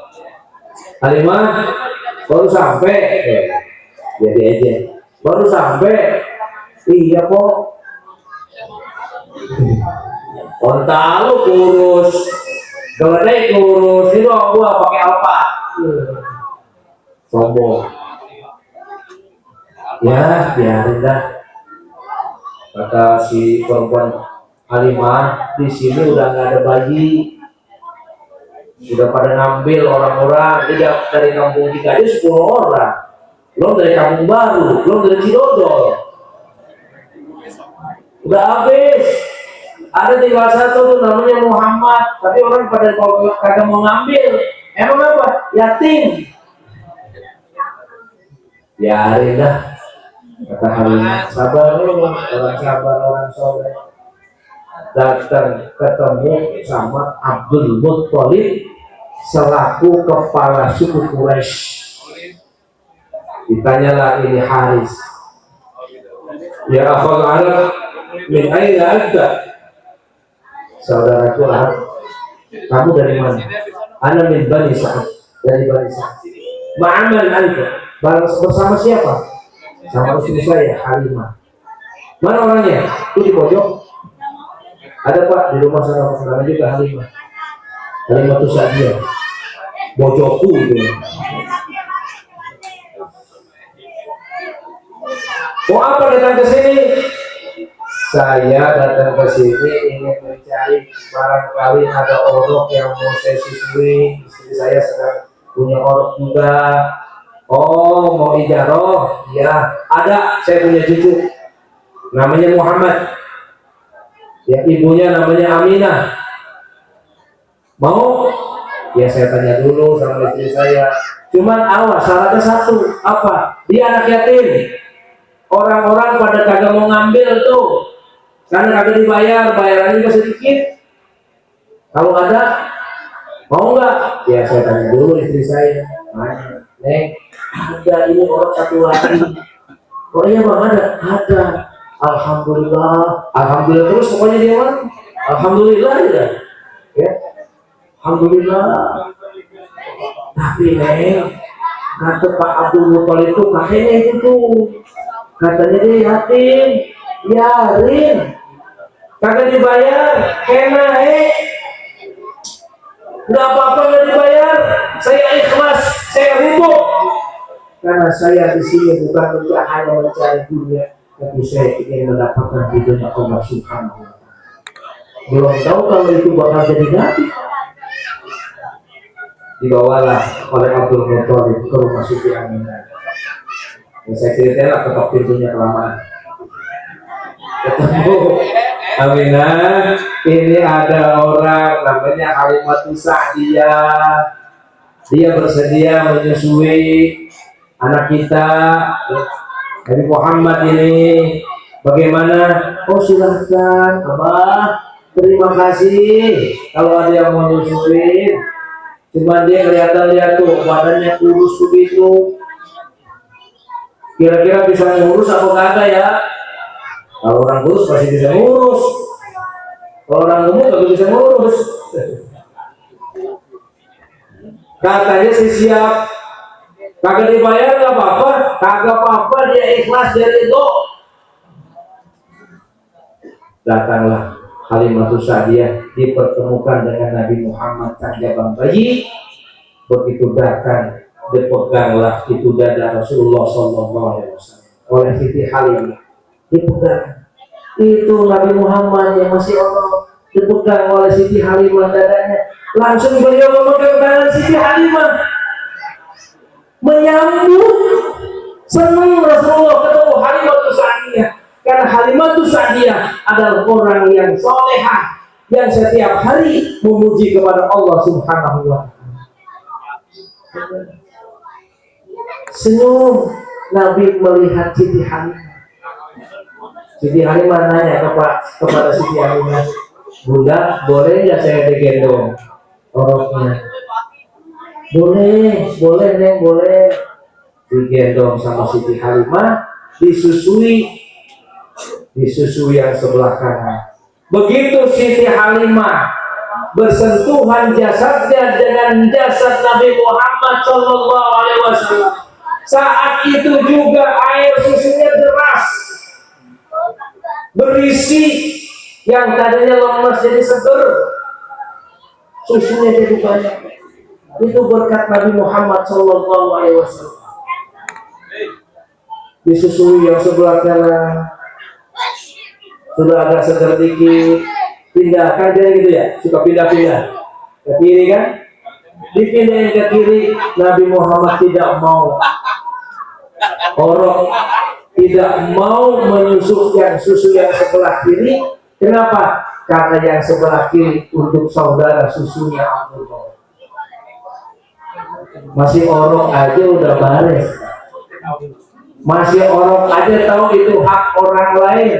Halimah baru sampai. Jadi aja. Baru sampai. Iya kok. Onta lu kurus, keledai kurus, itu gua pakai apa? Sombong. Ya biarin dah. Kata si perempuan Halimah, di sini udah nggak ada bayi, udah pada ngambil orang-orang. Dia dari kampung kita aja 10 orang, belum dari kampung baru, belum dari Cidodol, udah habis. Ada tinggal satu tuh namanya Muhammad, tapi orang pada kagak mau ngambil. Emang apa? Yatim. Biarin dah. Kata Halimah, sabar nih, orang sabar, orang soleh. Datang ketemu sama Abdul Muttalib selaku kepala suku Quraisy. Ditanyalah ini Haris. Ya akhul Arab min aina anta? Saudaraku Ahad, kamu dari mana? Ana min Bani Sa'ad, dari Bani Sa'ad. Ma'amal anta, bersama siapa? Sama istri saya, Halimah. Mana orangnya? Itu di pojok. Ada Pak, di rumah sana juga Halimah. Halimatus Sa'diyah. Pojokku itu. Mau apa datang ke sini? Saya datang ke sini ingin mencari barangkali ada orok yang mau saya susui. Istri saya sedang punya orok juga. Oh, mau ijaroh? Ya, ada. Saya punya cucu, namanya Muhammad. Ya, ibunya namanya Aminah. Mau? Ya, saya tanya dulu sama istri saya. Cuman awas, syaratnya satu. Apa? Dia anak yatim. Orang-orang pada kagak mau ngambil tuh, karena kagak dibayar, bayarannya juga sedikit. Kalau ada, mau nggak? Ya saya tanya dulu istri saya. Neng, ada ini orang satu lagi. Oh iya bang, ada. Alhamdulillah, alhamdulillah terus pokoknya dia mah. Alhamdulillah ya. Alhamdulillah. Tapi neng, kata Pak Abdul Muthalib itu kakeknya itu tuh, katanya dia yatim, biarin, kagak dibayar, kena nggak apa-apa nggak dibayar, saya ikhlas, saya ridho, karena saya di sini bukan untuk hanya mencari dunia, tapi saya ingin mendapatkan ridhonya Allah Subhanahu wa Ta'ala. Belum tahu kalau itu bakal jadi nabi. Dibawalah oleh Abdul Muthalib ke rumah Siti Aminah. Ya, saya ceritain lah ketok pintunya kelamaan. Ketemu Aminah, ini ada orang namanya Halimatus Sa'diyah. Dia bersedia menyusui anak kita, Nabi Muhammad ini. Bagaimana? Oh silahkan, Abah. Terima kasih. Kalau ada yang mau nyusuin. Cuma dia kelihatan dia tuh badannya kurus begitu. Kira-kira bisa ngurus apa kagak ya? Kalau orang kurus pasti bisa ngurus. Kalau orang gemuk nggak bisa ngurus. Katanya sih siap. Kagak dibayar nggak apa-apa. Kagak apa-apa, dia ikhlas dari itu. Datanglah Halimatus Sa'diyah dipertemukan dengan Nabi Muhammad sang jabang bayi. Begitu datang, dipeganglah itu dada Rasulullah SAW oleh Siti Halimah. Dipegang. Itu Nabi Muhammad yang masih Allah dipegang oleh Siti Halimah dadanya. Langsung beliau memegang tangan Siti Halimah, menyambut. Senang Rasulullah ketemu Halimatus Sa'diyah. Karena Halimatus Sa'diyah adalah orang yang solehah, yang setiap hari memuji kepada Allah Subhanahu wa Ta'ala. Senyum Nabi melihat Siti Halimah. Siti Halimah nanya kepada Siti Halimah, Bunda, boleh nggak saya digendong oroknya? Boleh, Neng, boleh. Digendong sama Siti Halimah, disusui yang sebelah kanan. Begitu Siti Halimah bersentuhan jasadnya dengan jasad Nabi Muhammad Sallallahu Alaihi Wasallam, saat itu juga air susunya deras, berisi, yang tadinya lemas jadi seger, susunya jadi banyak. Itu berkat Nabi Muhammad Sallallahu Alaihi Wasallam. Disusui yang sebelah kanan, sudah agak seger dikit, pindah kan dia gitu ya, suka pindah-pindah ke kiri kan, dipindahin ke kiri. Nabi Muhammad tidak mau, tidak mau menusukkan susu yang sebelah kiri. Kenapa? Karena yang sebelah kiri untuk saudara susunya Abdullah. Masih orok aja udah bares, masih orok aja tahu itu hak orang lain.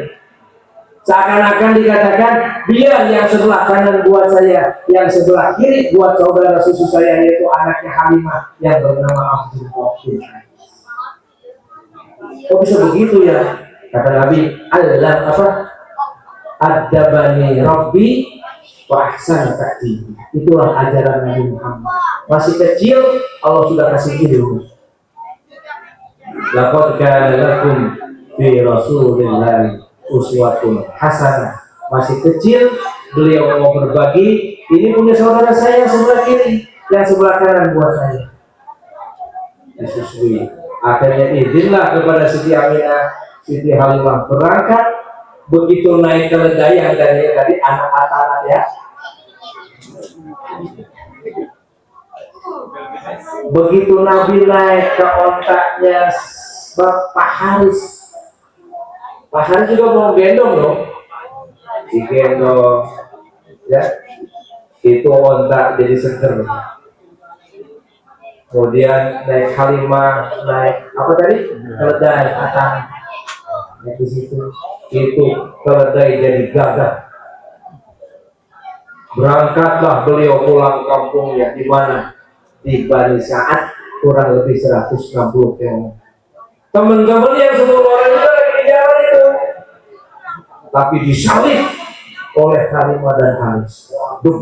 Seakan-akan dikatakan dia yang sebelah kanan buat saya, yang sebelah kiri buat saudara susu saya, yaitu anaknya Halimah yang bernama Abdul Qasim. Kok bisa begitu ya? Kata Nabi, Allah apa? Adabani Rabbi wa ahsana ta'dib. Itulah ajaran Nabi Muhammad. Masih kecil Allah sudah kasih ilmu. Laqad kana lakum fi Rasulillah uswatun hasanah. Masih kecil beliau mau berbagi, ini punya saudara saya yang sebelah kiri, yang sebelah kanan buat saya. Disusui. Akhirnya izinlah kepada Siti Aminah, Siti Halimah berangkat. Begitu naik keledai yang tadi anak Atarat ya, begitu Nabi naik ke ontaknya Pak Haris. Pak Haris juga mau gendong dong, digendong ya, itu ontak jadi seger. Kemudian naik Halimah, naik apa tadi? Keledai, atang. di situ itu keledai jadi gagah. Berangkatlah beliau pulang kampungnya di mana? Di Bani Sa'ad, kurang lebih 160 km. Teman-teman yang 10 orang itu lagi di jalan itu, tapi disalib oleh Halimah dan Haris. Duk.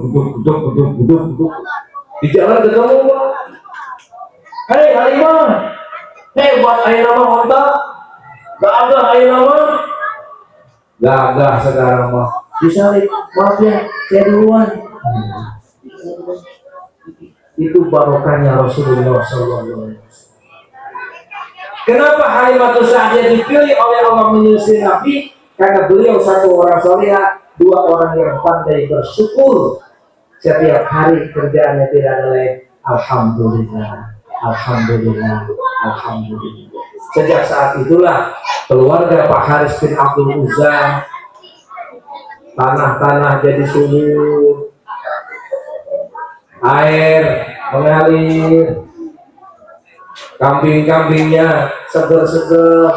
Di jalan ketemu, hei Halimah, hebat ayo nama onta, gagah ayo nama, gagah sekarang mah. Disalib, maaf ya, saya duluan. Itu barokahnya Rasulullah SAW. Kenapa Halimah Sa'diyah dipilih oleh Allah menyusul Nabi? Karena beliau satu orang salihah, dua orang yang pandai bersyukur. Setiap hari kerjaannya tidak ada lain. Alhamdulillah, Alhamdulillah, Alhamdulillah. Sejak saat itulah keluarga Pak Haris bin Abdul Uzza, tanah-tanah jadi subur, air mengalir, kambing-kambingnya seger-seger,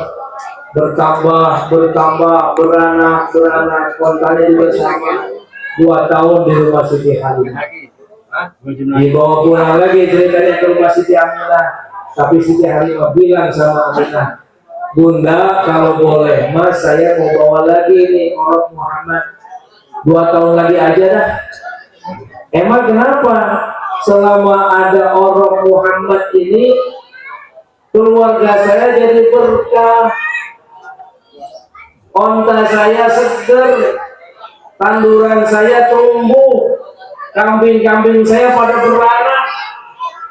bertambah, beranak, kontanya juga sama. 2 tahun di rumah Siti Halimah. Dibawa pulang lagi ceritanya ke rumah Siti Aminah. Tapi Siti Halimah bilang sama Aminah, Bunda kalau boleh mas saya mau bawa lagi nih orang Muhammad 2 tahun lagi aja dah. Emang kenapa? Selama ada orang Muhammad ini keluarga saya jadi berkah, onta saya seger, tanduran saya tumbuh, kambing-kambing saya pada beranak,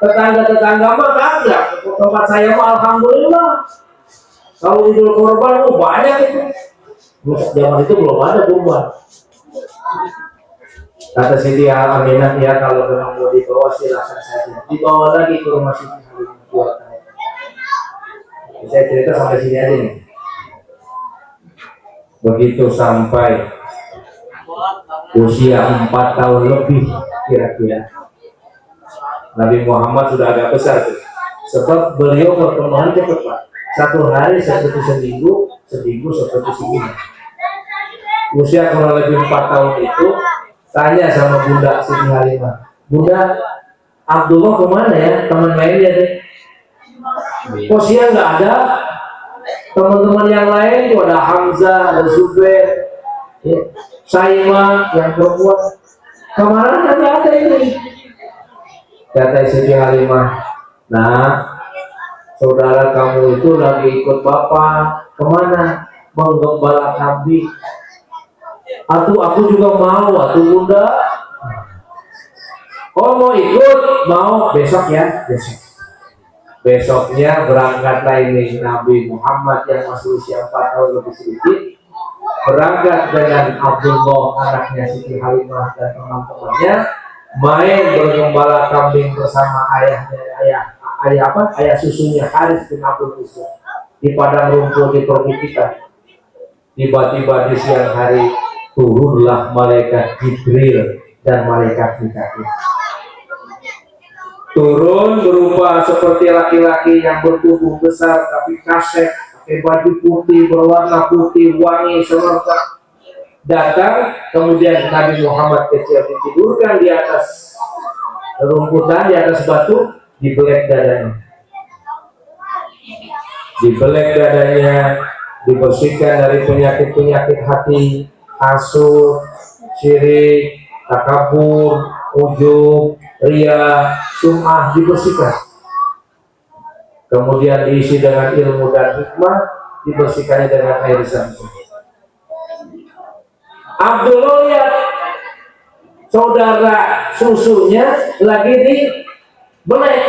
tetangga-tetangga mah kagak, tempat saya mah alhamdulillah. Kalau Idul Kurban banyak itu. Zaman itu belum ada kurban. Kata Siti Aminah, ya kalau memang mau dibawa silakan saja. Dibawa lagi ke rumah Siti Halimah buat saya cerita sampai sini aja nih. Begitu sampai usia 4 tahun lebih kira-kira, Nabi Muhammad sudah agak besar tuh. Sebab beliau perkembangan cepat Pak. 1 hari seperti seminggu seperti seminggu. Usia kurang lebih 4 tahun itu, tanya sama Bunda Siti Halimah, Bunda, Abdullah kemana ya? Teman mainnya deh. Kok siang nggak ada? Teman-teman yang lain tuh ada Hamzah, ada Zubair, ya, Saimah yang perempuan. Kemana nggak ada ini? Kata Siti Halimah, nah, saudara kamu itu lagi ikut bapak kemana? Menggembala kambing. Aku juga mau, Bunda. Oh mau ikut? Mau, besok ya, besok. Besoknya berangkatlah ini Nabi Muhammad yang masih usia 4 tahun lebih sedikit, berangkat dengan Abdullah anaknya Siti Halimah dan teman-temannya main bergembala kambing bersama ayah susunya Haris bin Abdul Uzza di padang rumput di perbukitan. Tiba-tiba di siang hari turunlah malaikat Jibril dan malaikat Mikail. Turun berupa seperti laki-laki yang bertubuh besar tapi kasek, pakai baju putih berwarna putih wangi semerbak. Datang, kemudian Nabi Muhammad kecil ditidurkan di atas rumputan, di atas batu, dibelek dadanya. Dibelek dadanya, dibersihkan dari penyakit-penyakit hati, hasud, syirik, takabur, ujub, ria, sum'ah, dibersihkan. Kemudian diisi dengan ilmu dan hikmah, dibersihkannya dengan air zam-zam. Abdullah lihat saudara susunya lagi dibelek.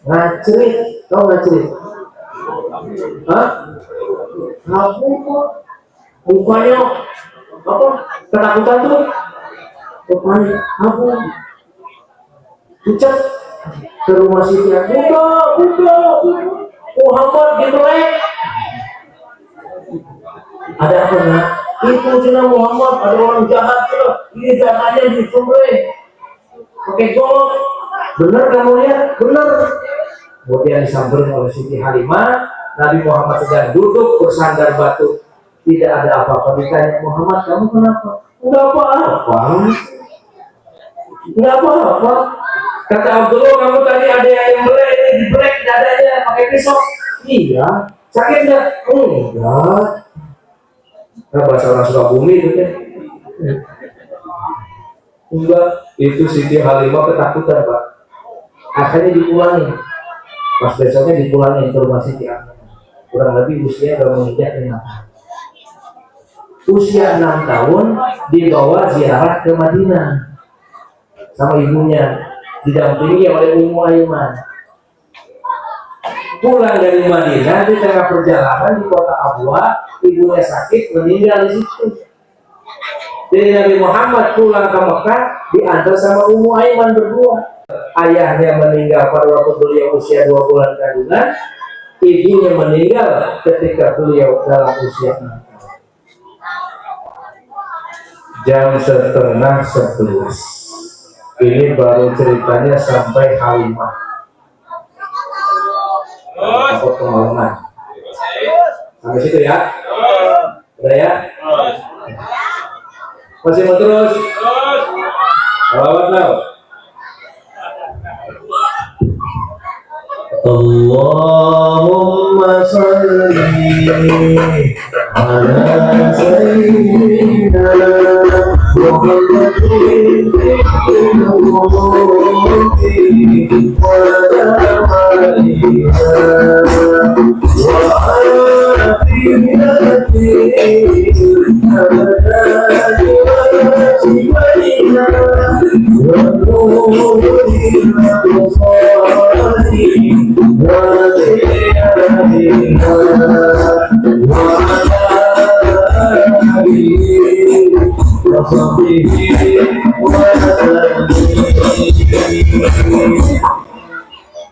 Ngacrit, tau ngacrit? Hah? Ngapu kok? Mukanya apa? Ketakutan tuh? Rupanya apa? Pucat ke rumah Siti Halimah, Bunda, Muhammad dibelek. Ada apa nak? Itu cina Muhammad, ada orang jahat cina. Ini jahatnya di sumber. Pakai golok. Benar kamu lihat? Benar. Kemudian disamperin oleh Siti Halimah, Nabi Muhammad sedang duduk bersandar batu, tidak ada apa-apa. Ditanya, Muhammad, kamu kenapa? Enggak apa-apa. Enggak apa-apa. Kata Abdullah, kamu tadi ada yang nyembelih, ini dibrek dadanya pakai pisau. Iya. Sakit enggak? Enggak. Nah, bahasa orang Sukabumi itu kan. Enggak. Itu Siti Halimah ketakutan, Pak. Akhirnya dipulangin. Pas besoknya dipulangin ke rumah Siti Aminah. Kurang lebih usia sudah menginjak 5 tahun. Usia 6 tahun dibawa ziarah ke Madinah sama ibunya, didampingi oleh Ummu Aiman. Pulang dari Madinah, di tengah perjalanan di kota Abwa, ibunya sakit, meninggal di situ. Jadi Nabi Muhammad pulang ke Mekah diantar sama Ummu Aiman berdua. Ayahnya meninggal pada waktu beliau usia 2 bulan kandungan, ibunya meninggal ketika beliau dalam usia 6 tahun. Jam 10:30. Ini baru ceritanya sampai Halimah. Takut kemalaman. Sampai situ ya. Udah ya. Masih mau terus? Salawat lah. Allahumma salli ala sayyidina Muhammadin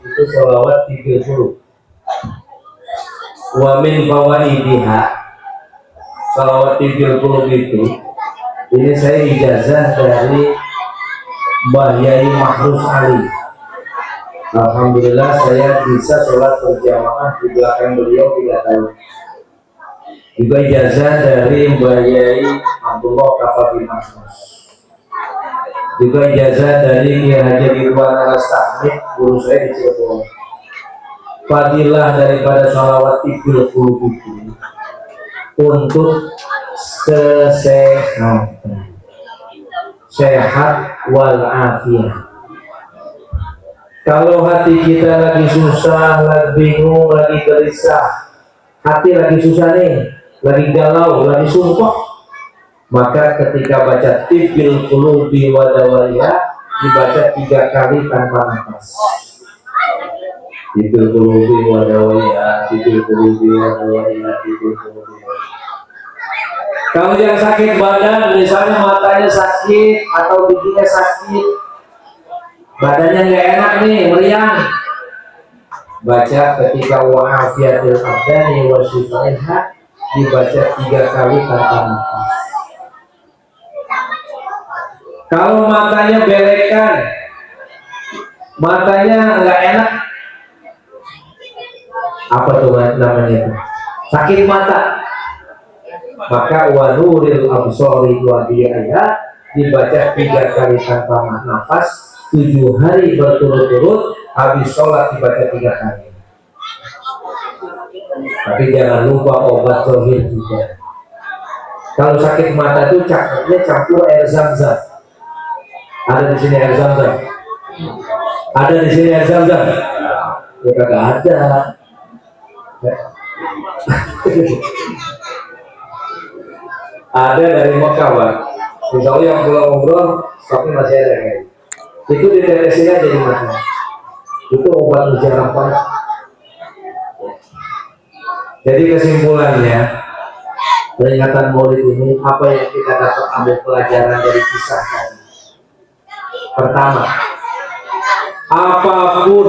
itu sholawat 30. Wa min fawaidiha, sholawat 30 itu, ini saya ijazah dari Mbah Yai Mahrus Ali. Alhamdulillah saya bisa sholat berjamaah di belakang beliau 3 tahun. Juga ijazah dari Mbah Yai Abdullah Kafabi Masmus. Juga ijazah dari Kiai Haji Ridwan Al-Stahmid, guru saya di Cirebon. Fadilah daripada sholawat 30 itu untuk kesehatan, sehat wal afiat. Kalau hati kita lagi susah, lagi bingung, lagi gelisah, hati lagi susah nih, lagi galau, lagi sumpah, maka ketika baca Tibbil Qulubi wa Dawaiha dibaca 3 kali tanpa nafas. Tibbil Qulubi wa Dawaiha, Tibbil Qulubi wa Dawaiha, Tibbil Qulubi wa Dawaiha. Kalau yang sakit badan, misalnya matanya sakit atau giginya sakit, badannya nggak enak nih, meriang, baca ketika wa'afiyatil abdani wa shifaiha dibaca 3 kali tanpa nafas. Kalau matanya belekan, matanya nggak enak, apa tuh namanya itu? Sakit mata, maka wa nuril absari wa diaya dibaca 3 kali tanpa nafas 7 hari berturut-turut, habis sholat dibaca 3 kali. Tapi jangan lupa obat tohir juga. Kalau sakit mata itu cakapnya campur air zam-zam. Ada di sini air zam-zam? Ada di sini air zam-zam? Ya kagak ada. Ada dari Mekah, Pak. Misalnya yang pulang ngobrol, tapi masih ada kayak itu ditetesin aja di mata. Itu obat mujarab banget. Jadi kesimpulannya, peringatan Maulid ini apa yang kita dapat ambil pelajaran dari kisah tadi? Pertama, apapun,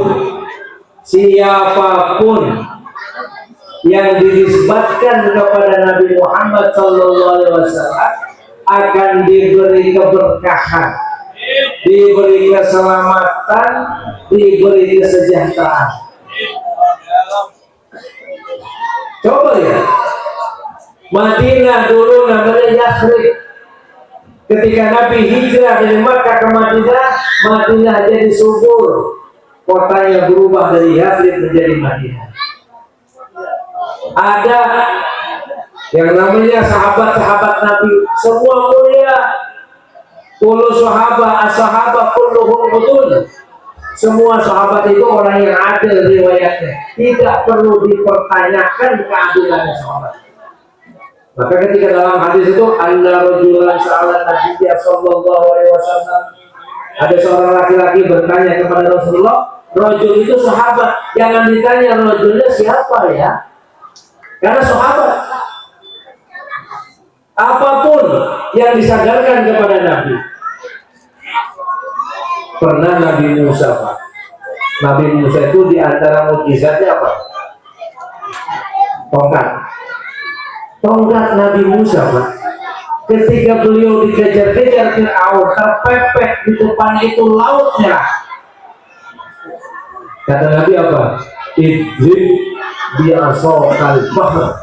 siapapun yang dinisbatkan kepada Nabi Muhammad SAW akan diberi keberkahan, diberi keselamatan, diberi kesejahteraan. Coba ya, Madinah dulu namanya Yathrib. Ketika Nabi hijrah dari Makkah ke Madinah, Madinah jadi subur. Kotanya berubah dari Yathrib menjadi Madinah. Ada yang namanya sahabat-sahabat Nabi, semua mulia. Kullu sahabat, as-sahabat kulluhum udul. Semua sahabat itu orang yang adil riwayatnya, tidak perlu dipertanyakan keadilannya sahabat. Maka ketika dalam hadis itu anna rajulan sa'ala Nabiya sallallahu alaihi wasallam, ada seorang laki-laki bertanya kepada Rasulullah, rajul itu sahabat, jangan ditanya rajulnya siapa ya, karena sahabat. Apapun yang disadarkan kepada Nabi. Pernah Nabi Musa, Pak. Nabi Musa itu diantara mukjizatnya apa? Tongkat. Tongkat Nabi Musa, Pak. Ketika beliau dikejar-kejar Fir'aun, terpepet di depan itu lautnya. Kata Nabi apa? Idrib bi'asokal bahr.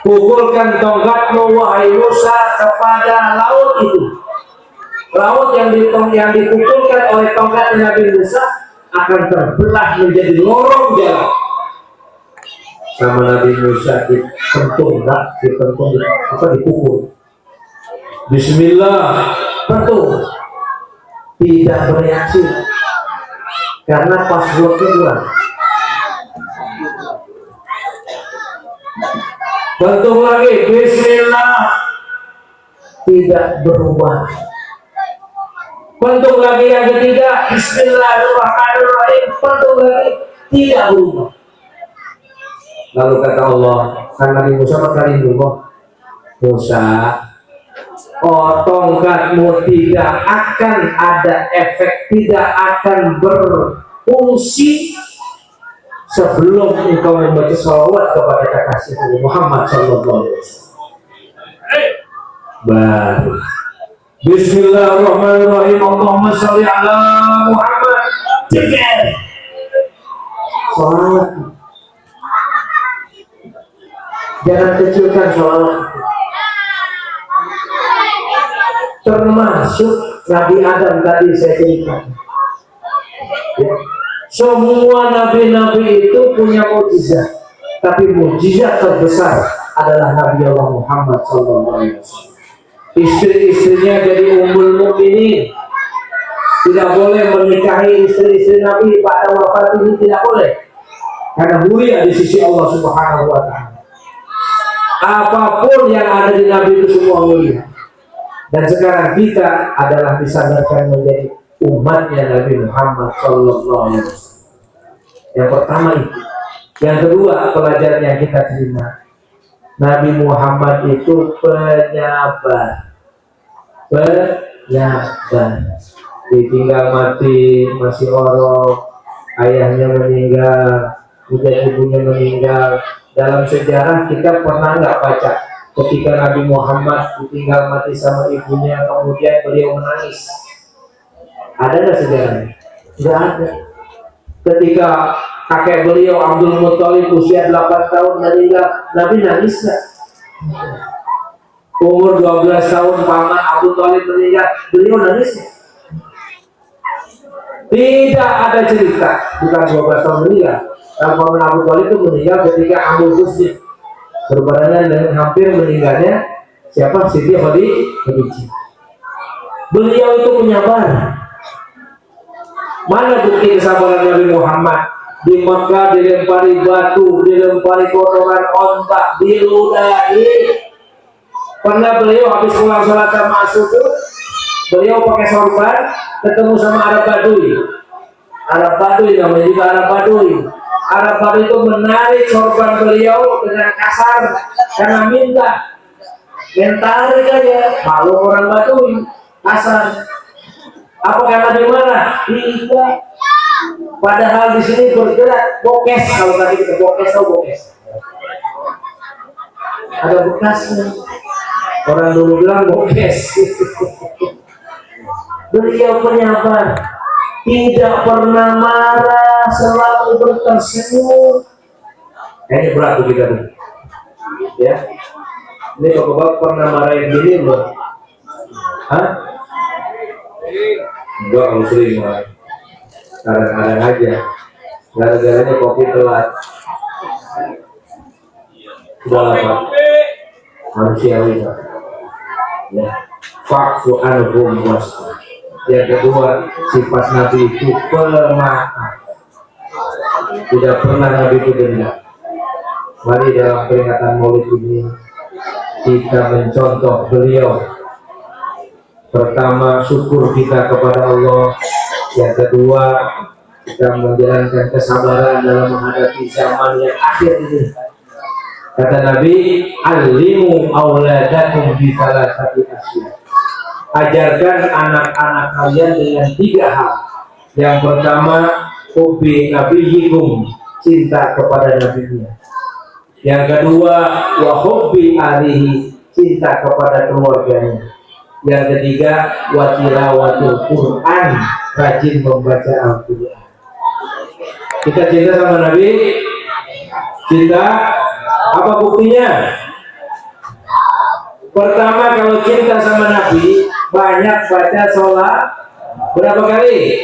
Pukulkan tongkatmu wahai Musa kepada laut itu. Laut yang dipukulkan oleh tongkat Nabi Musa akan terbelah menjadi lorong jalan. Sama Nabi Musa dipukul. Bismillah, pentung, tidak bereaksi karena passwordnya kurang. Pentung lagi, Bismillah, tidak berubah. Pentung lagi yang ketiga, Bismillahirrahmanirrahim, pentung lagi, tidak berubah. Lalu kata Allah, kan Nabi Musa berkali dulu, Musa, tongkatmu tidak akan ada efek, tidak akan berfungsi sebelum engkau membaca sholawat kepada kekasihmu Muhammad sallallahu alaihi wasallam. Baru Bismillahirrahmanirrahim, Allahumma sholli ala Muhammad. Ceker sholawat. Jangan kecilkan sholawat. Termasuk Nabi Adam tadi saya ceritakan. Ya. Semua nabi-nabi itu punya mukjizat, tapi mukjizat terbesar adalah Nabi Allah Muhammad SAW. Istri-istrinya jadi ummul mukminin. Tidak boleh menikahi istri-istri Nabi pada wafat ini, tidak boleh, karena mulia di sisi Allah Subhanahu Wa Taala. Apapun yang ada di Nabi itu semua mulia. Dan sekarang kita adalah disadarkan menjadi umatnya Nabi Muhammad SAW. Yang pertama itu. Yang kedua, pelajaran yang kita terima, Nabi Muhammad itu penyabar. Ditinggal mati masih orok, ayahnya meninggal, kemudian ibunya meninggal. Dalam sejarah kita pernah nggak baca ketika Nabi Muhammad ditinggal mati sama ibunya, kemudian beliau menangis? Ada nggak sejarahnya? Nggak ada. Ketika kakek beliau Abdul Muthalib usia 8 tahun meninggal, Nabi nangis nggak? Umur 12 tahun paman Abu Thalib meninggal, beliau nangis nggak? Tidak ada cerita, bukan 12 tahun meninggal. Paman Abu Thalib itu meninggal ketika Abu Ghusni berbarengan dengan hampir meninggalnya siapa? Siti Khadijah. Beliau itu penyabar. Mana bukti kesabaran Nabi Muhammad? Di Makkah dilempari batu, dilempari kotoran ontak, diludahi. Pernah beliau habis pulang sholat sama subuh, beliau pakai sorban, ketemu sama Arab Baduy. Arab Baduy namanya juga Arab Baduy. Arab Baduy itu menarik sorban beliau dengan kasar karena minta. Tarik aja, malu orang Baduy, kasar. Apa karena di mana? Tidak. Padahal di sini bergerak bokes, kalau tadi kita bokes atau bokes. Ada bekasnya. Orang dulu bilang bokes. Beliau penyabar, tidak pernah marah, selalu bertersenyum. Kayaknya berat tuh kita nih. Ya. Ini bapak-bapak pernah marahin bini belum? Hah? Enggak, kalau sering marahin. Kadang-kadang aja. Gara-garanya kopi telat. Sudah lama. Manusiawi, Pak. Ya. Fakfu anhum wasfa. Yang kedua, sifat Nabi itu pemaaf. Tidak pernah Nabi itu dendam. Mari dalam peringatan Maulid ini kita mencontoh beliau. Pertama, syukur kita kepada Allah. Yang kedua, kita menjalankan kesabaran dalam menghadapi zaman yang akhir ini. Kata Nabi, alimu auladakum bi salasati asya. Ajarkan anak-anak kalian dengan 3 hal. Yang pertama, hubbi nabiyikum, cinta kepada nabinya. Yang kedua, wa hubbi alihi, cinta kepada keluarganya. Yang ketiga, wa tilawatul Quran, rajin membaca Al-Quran. Kita cinta sama Nabi, cinta, apa buktinya? Pertama, kalau cinta sama Nabi, banyak baca sholat. Berapa kali?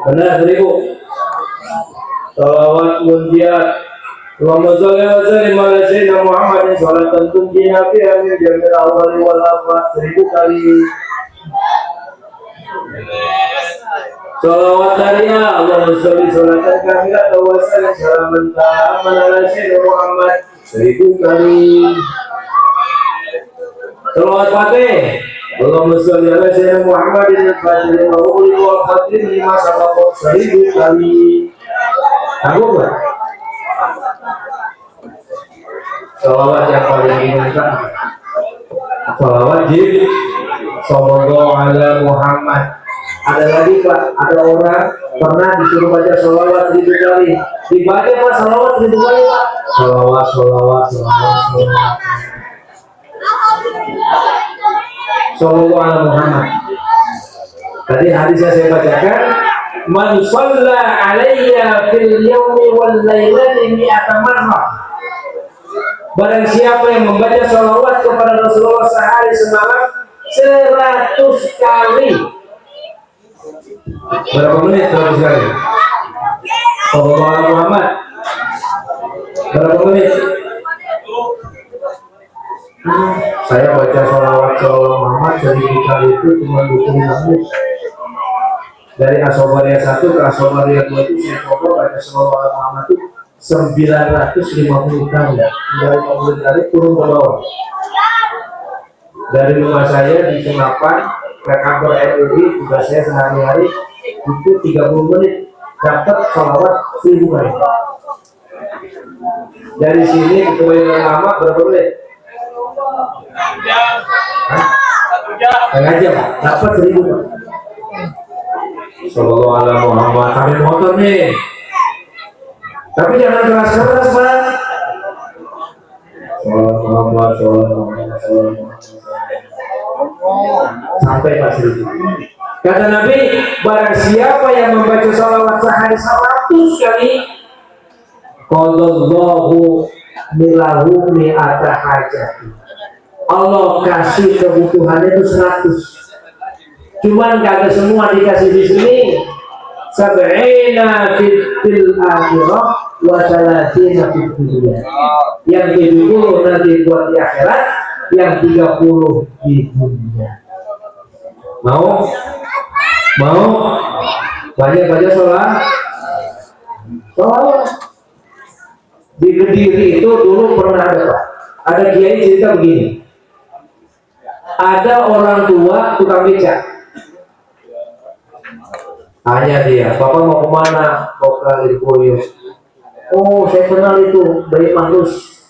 Benar, 1000. Sholawat munjiat. Allahumma sholli wa sallim ala sayyidina Muhammadin sholatan tunjina fiha min jamil awwali wal akhir. 1000 kali. Sholawat tariya. Allahumma sholli sholatan kamilatan wa sallim salaman ta'aman ala sayyidina Muhammad. 1000 kali. Sholawat Fatih. Allahumma sholli ala sayyidina Muhammadin al-Fatih wa uli wa khatim lima sabaqat. 1000 kali. Tahu enggak? Sholawat yang paling diinginkan, sholawat jib, sallallahu ala Muhammad. Ada lagi Pak, ada orang pernah disuruh baca sholawat 1000 kali. Dibaca Pak sholawat 1000 kali Pak. Sholawat. Sallallahu ala Muhammad. Tadi hadis yang saya bacakan, man shalla alayya fil yawmi wal lailati mi'ata marrah. Barang siapa yang membaca sholawat kepada Rasulullah sehari semalam 100 kali. Berapa menit 100 kali? Sallallahu ala Muhammad. Berapa menit? Saya baca sholawat Muhammad 1000 kali itu cuma 25 menit. Dari Asobaria 1 ke Asobaria 2 itu saya coba baca sholawat Muhammad itu 950 kali. Dari 50 kali turun ke bawah. Dari rumah saya di Senapan ke kantor MUI, tugas saya sehari-hari itu 30 menit dapat sholawat 1000 kali. Dari sini ke Kebayoran Lama berapa menit? Setengah jam dapat 1000 kali. Sallallahu alaihi Muhammad. Kami motor nih, tapi jangan keras-keras Pak. Muhammad sampai pas itu. Kata Nabi, barang siapa yang membaca salawat sehari 100 kali, qallallahu milahu mi'ata hajati. Allah kasih kebutuhannya itu 100. Cuman kagak semua dikasih di sini. Sab'ina fil akhirah wa salatina fid dunya. Yang 70 nanti buat di akhirat, yang 30 di dunia. Mau? Banyak sholat. Di Kediri itu dulu pernah ada kiai cerita begini. Ada orang tua tukang becak. Tanya dia, Bapak mau kemana? Mau ke Lirboyo. Oh, saya kenal itu, Bayi Mahrus.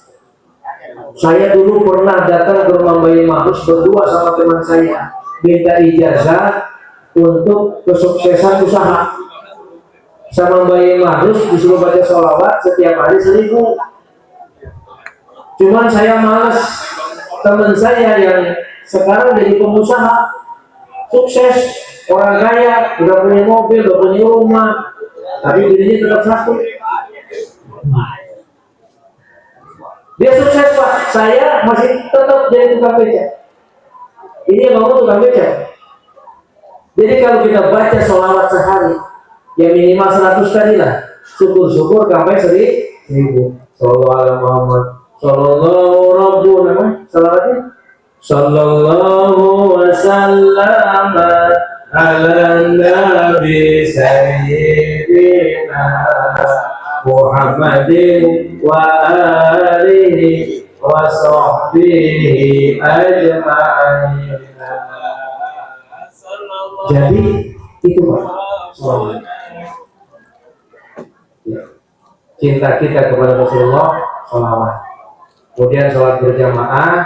Saya dulu pernah datang ke rumah Bayi Mahrus berdua sama teman saya, minta ijazah untuk kesuksesan usaha. Sama Bayi Mahrus disuruh baca sholawat setiap hari 1000. Cuman saya malas. Teman saya yang sekarang jadi pengusaha, sukses, orang kaya, udah punya mobil, udah punya rumah, tapi dirinya tetap sakit. Dia sukses Pak, saya masih tetap jadi tukang beca. Ini yang ngomong tukang beca. Jadi kalau kita baca sholawat sehari, ya minimal 100 kali lah. Syukur-syukur sampai 1000. Sholawat Muhammad, Shallallahu Rabbuna, sholawatnya Sallallahu wasallam ala nabi sayyidina Muhammadin wa alihi wa sahbihi ajma'in. Jadi itu Pak, cinta kita kepada Rasulullah, sholawat. Kemudian sholat berjamaah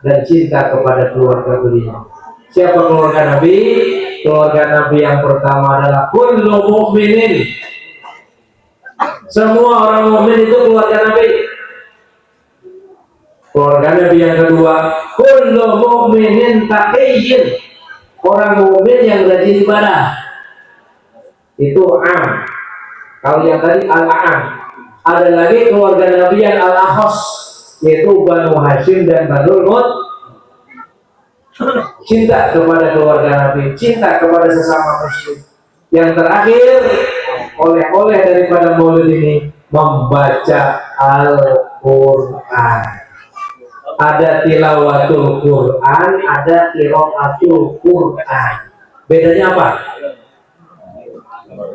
dan cinta kepada keluarga beliau. Siapa keluarga Nabi? Keluarga Nabi yang pertama adalah kullu mu'minin. Semua orang mukmin itu keluarga Nabi. Keluarga Nabi yang kedua, kullu mu'minin taqiyyin. Orang mukmin yang rajin ibadah. Itu am. Kalau yang tadi al-am. Ada lagi keluarga Nabi yang al-akhos, yaitu Banu Hashim dan Banu Muttalib. Cinta kepada keluarga Nabi, cinta kepada sesama muslim. Yang terakhir, oleh-oleh daripada maulid ini, membaca Al-Quran. Ada tilawatul Quran, ada qiraatul Quran. Bedanya apa?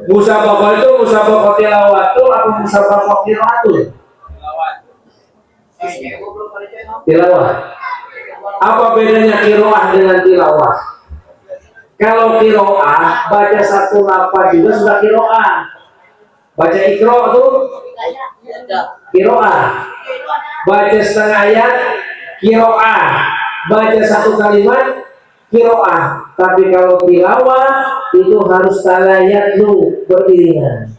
Musabaqah itu musabaqah tilawatul atau musabaqah qiraatul? Tilawah. Apa bedanya qiraah dengan tilawah? Kalau qiraah baca satu lafaz juga sudah qiraah. Baca Iqra itu qiraah. Baca setengah ayat qiraah. Baca satu kalimat qiraah. Tapi kalau tilawah itu harus talayatlu, beriringan.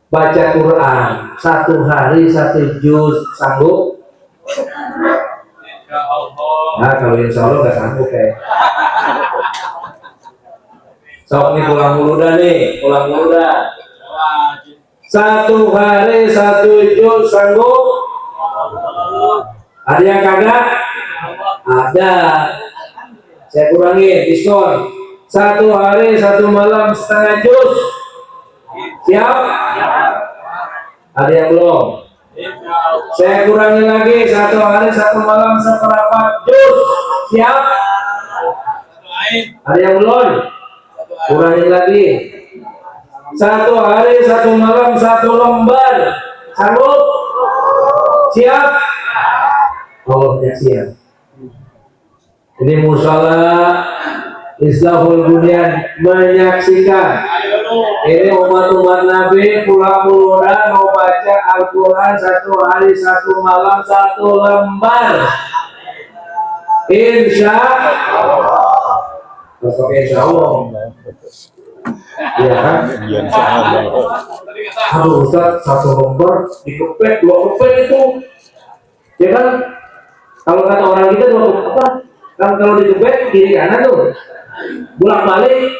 Baca Quran satu hari 1 juz sanggup? Nah kalau insya Allah nggak sanggup kayak. Sok nih pulang dulu dah nih, pulang dulu dah. 1 hari 1 juz sanggup? Ada yang kagak? Ada. Saya kurangi diskon. 1 hari 1 malam setengah juz. Siap? Ada yang belum? Saya kurangi lagi 1 hari 1 malam seperempat juz. Siap? Ada yang belum? Kurangi lagi 1 hari 1 malam 1 lembar. Sanggup? Siap? Allah siap. Ini musala Islahul Bunyan menyaksikan ini umat-umat Nabi pulang muda mau baca Al-Quran 1 hari 1 malam 1 lembar. Insya Allah. Insya Allah. Ya kan? Aduh Ustaz, 1 lembar dikepek 2 kepek itu. Ya kan? Kalau kata orang kita 2 kepek. Kalau dikepek kiri kanan tuh bolak balik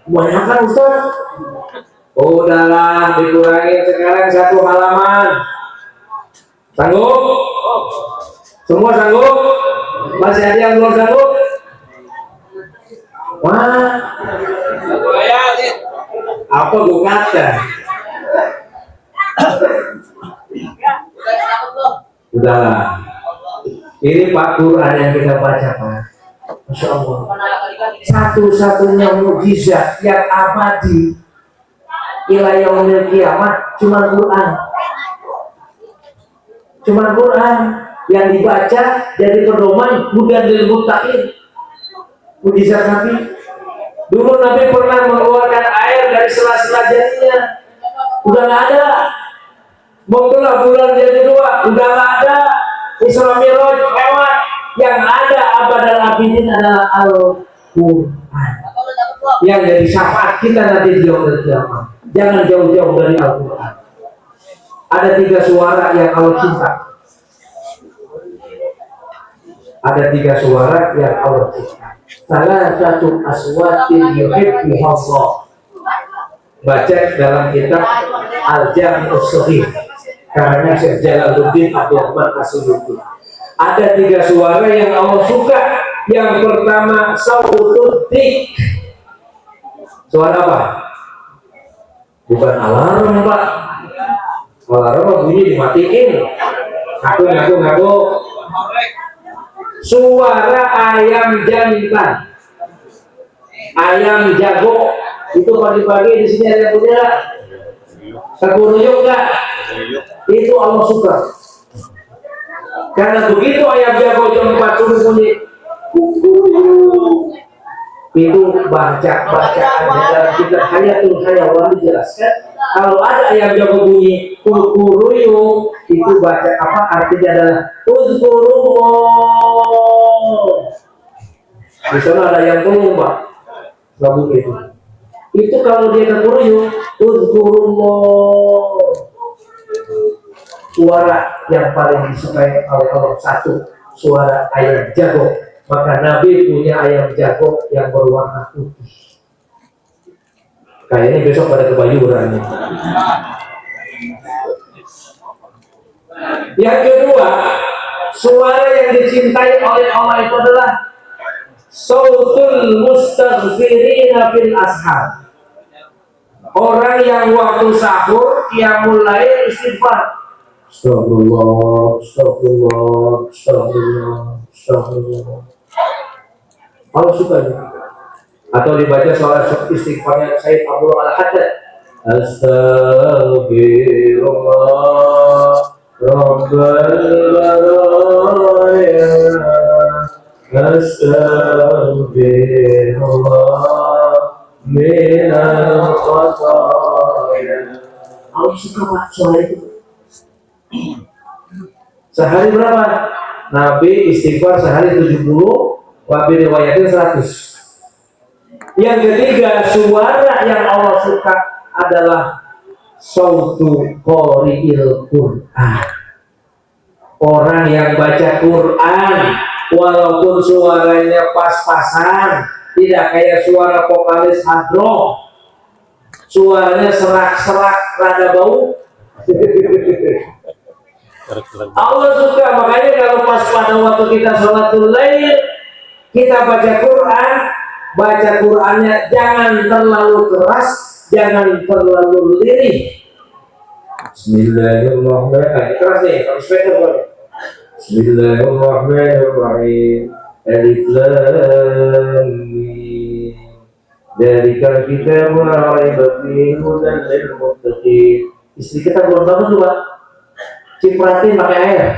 banyak kan Ustaz. Udahlah dikurangi sekarang 1 halaman. Sanggup? Semua sanggup? Masih ada yang belum sanggup? Wah, apa gue kata? Udahlah. Ini Pak Quran yang kita baca Pak. Masya Allah. Satu-satunya mukjizat yang abadi ila yaumil kiamat cuma Quran. Cuma Quran yang dibaca jadi pedoman hudan lil muttaqin. Mukjizat Nabi. Dulu Nabi pernah mengeluarkan air dari sela-sela jarinya. Udah nggak ada. Membelah bulan jadi 2, udah nggak ada. Isra Mi'raj lewat. Yang ada abadal abidin adalah Al-Quran. Yang jadi syafaat kita nanti di yaumil kiamat. Jangan jauh-jauh dari Al-Quran. Ada 3 suara yang Allah cinta. Ada 3 suara yang Allah cinta. Salah satu aswatin yuhibbuha Allah. Baca dalam kitab Al-Jami'us Shahih. karena Syekh Jalaluddin Abdurrahman As-Suyuti. Ada 3 suara yang Allah suka. Yang pertama sautul dik. Suara apa? Bukan alarm, Pak. Alarm bunyi dimatiin. Ngaku. Suara ayam jantan, ayam jago. Itu pagi-pagi di sini ada yang punya kekuruyuk nggak? Itu Allah suka. Karena begitu ayam jago jam 4 subuh bunyi, itu bacaan dalam kitab Hayatul Hayawan dijelaskan. Kalau ada ayam jago bunyi kukuruyuk, itu baca apa? Artinya adalah uzkurullah. Di sana ada yang kurung, Pak. Nggak begitu. Itu kalau dia kukuruyuk, uzkurullah. Suara yang paling disukai oleh Allah satu, suara ayam jago. Maka Nabi punya ayam jago yang berwarna putih. Kayaknya besok pada kebayuran. Yang kedua, suara yang dicintai oleh Allah itu adalah sautul mustaghfirina fil ashar. Orang yang waktu sahur qiyamul lail istighfar. Astagfirullah, astagfirullah, astagfirullah, astagfirullah. Allah suka ini. Atau dibaca suara istighfarnya Sayyid Abdul Al-Haddad. Astagfirullah Rabbal baraya. Astagfirullah minal khataya. Allah suka Pak suara itu. Sehari berapa? Nabi istighfar sehari 70, wabi riwayatnya 100. Yang ketiga, suara yang Allah suka adalah sautu qori'il Qur'an. Orang yang baca Quran, walaupun suaranya pas-pasan, tidak kayak suara vokalis hadroh, suaranya serak-serak, rada bau. Allah suka. Makanya kalau pas pada waktu kita sholatul lail, kita baca Quran, baca Qurannya jangan terlalu keras, jangan terlalu lirih. Bismillahirrahmanirrahim. Keras nih, harus sepeda boleh. Bismillahirrahmanirrahim. Alif Lam Mim. Dzalika kitabun la raiba fihi hudan lil muttaqin. Istri kita belum bangun tuh, Pak. Cipratin pakai air.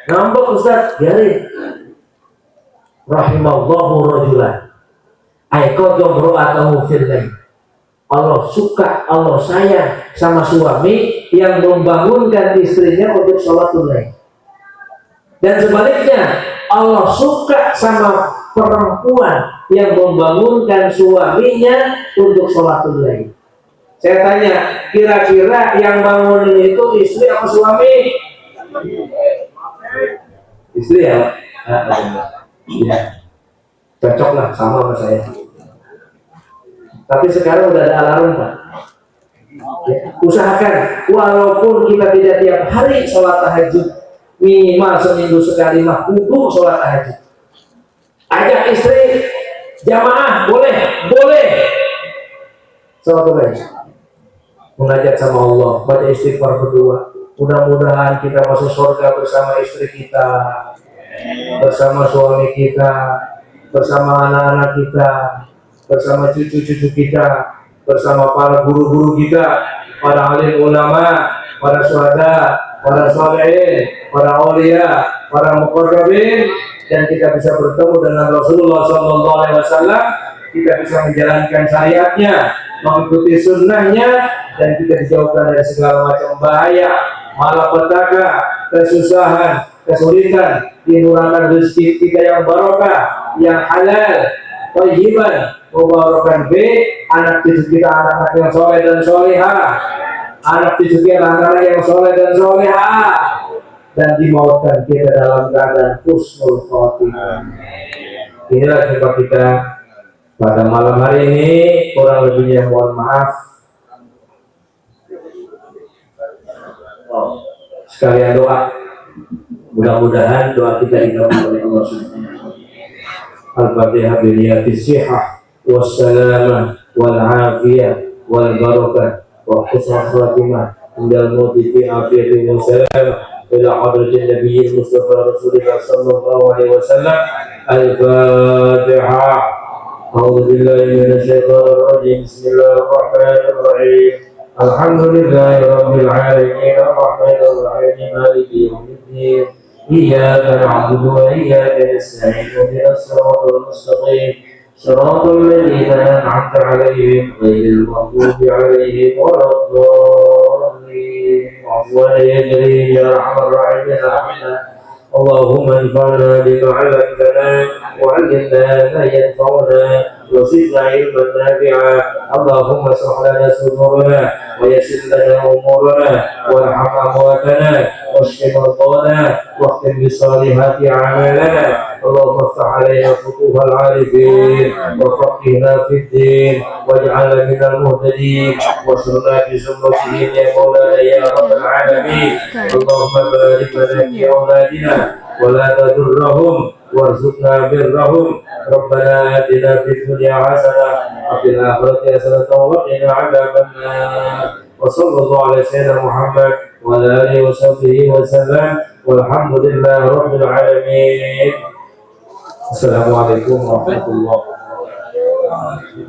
Ngambek Ustaz, biarin. Rahimallahu rajulan aiqadha ra'atahu fil lail. Allah suka, Allah sayang sama suami yang membangunkan istrinya untuk sholatul lail. Dan sebaliknya, Allah suka sama perempuan yang membangunkan suaminya untuk sholatul lail. Saya tanya, kira-kira yang bangunin itu istri apa suami? Istri ya? Iya. Cocok lah sama saya. Tapi sekarang udah ada alarm, Pak. Ya, usahakan, walaupun kita tidak tiap hari sholat tahajud, minimal seminggu sekali mah kudu sholat tahajud. Ajak istri jamaah, boleh. Sholat tahajud. Mengajak sama Allah, baca istighfar berdua. Mudah-mudahan kita masuk surga bersama istri kita, bersama suami kita, bersama anak-anak kita, bersama cucu-cucu kita, bersama para guru-guru kita, para alim ulama, para syuhada, para sholihin, para aulia, para muqarrabin, dan kita bisa bertemu dengan Rasulullah SAW. Kita bisa menjalankan syariatnya, mengikuti sunnahnya, dan kita dijauhkan dari segala macam bahaya, malapetaka, kesusahan, kesulitan, dimurahkan rezeki kita yang barokah, yang halal, thayyiban, mubarakan B, anak cucu kita anak-anak yang soleh dan solehah, anak cucu kita anak-anak yang soleh dan solehah, dan dimautkan kita dalam keadaan husnul khotimah. Inilah jumpa kita pada malam hari ini. Kurang lebihnya mohon maaf. Sekalian doa, mudah-mudahan doa kita dikabul oleh Allah Subhanahu wa taala. Al-Fatihah biniyati sihah wassalamah wal afiyah wal barakah wa husnul khatimah indal mauti fi afiyatin wa salam ila hadratin nabiyil mustafa rasulillah sallallahu alaihi wasallam. Al-Fatihah. A'udzu billahi minasy syaithanir rajim. Bismillahirrahmanirrahim. Alhamdulillahi rabbil alamin arrahmanir rahim maliki yaumiddin. إياك نعبد وإياك نستعين اهدنا الصراط المستقيم صراط الذين أنعمت عليهم غير المغضوب عليهم ولا الضالين. عفوا يا كريم يا أرحم الراحمين آمين. اللهم انفعنا بما علمتنا وعلمنا ما ينفعنا وزدنا علما نافعا. اللهم اشرح لنا صدورنا ويسر لنا امورنا وارحم امواتنا واشف مرضانا واختم بالصالحات اعمالنا. اللهم افتح علينا فتوح العارفين وفقهنا في الدين واجعلنا من المهتدين واشرنا في زمرتهم يا مولانا يا رب العالمين. اللهم بارك لنا في اولادنا ولا تضرهم وارزقنا برهم. ربنا آتنا في الدنيا حسنة وفي الآخرة حسنة وقنا عذاب النار. وصلى الله على سيدنا محمد وعلى آله وصحبه وسلم والحمد لله رب العالمين. السلام عليكم ورحمة الله وبركاته.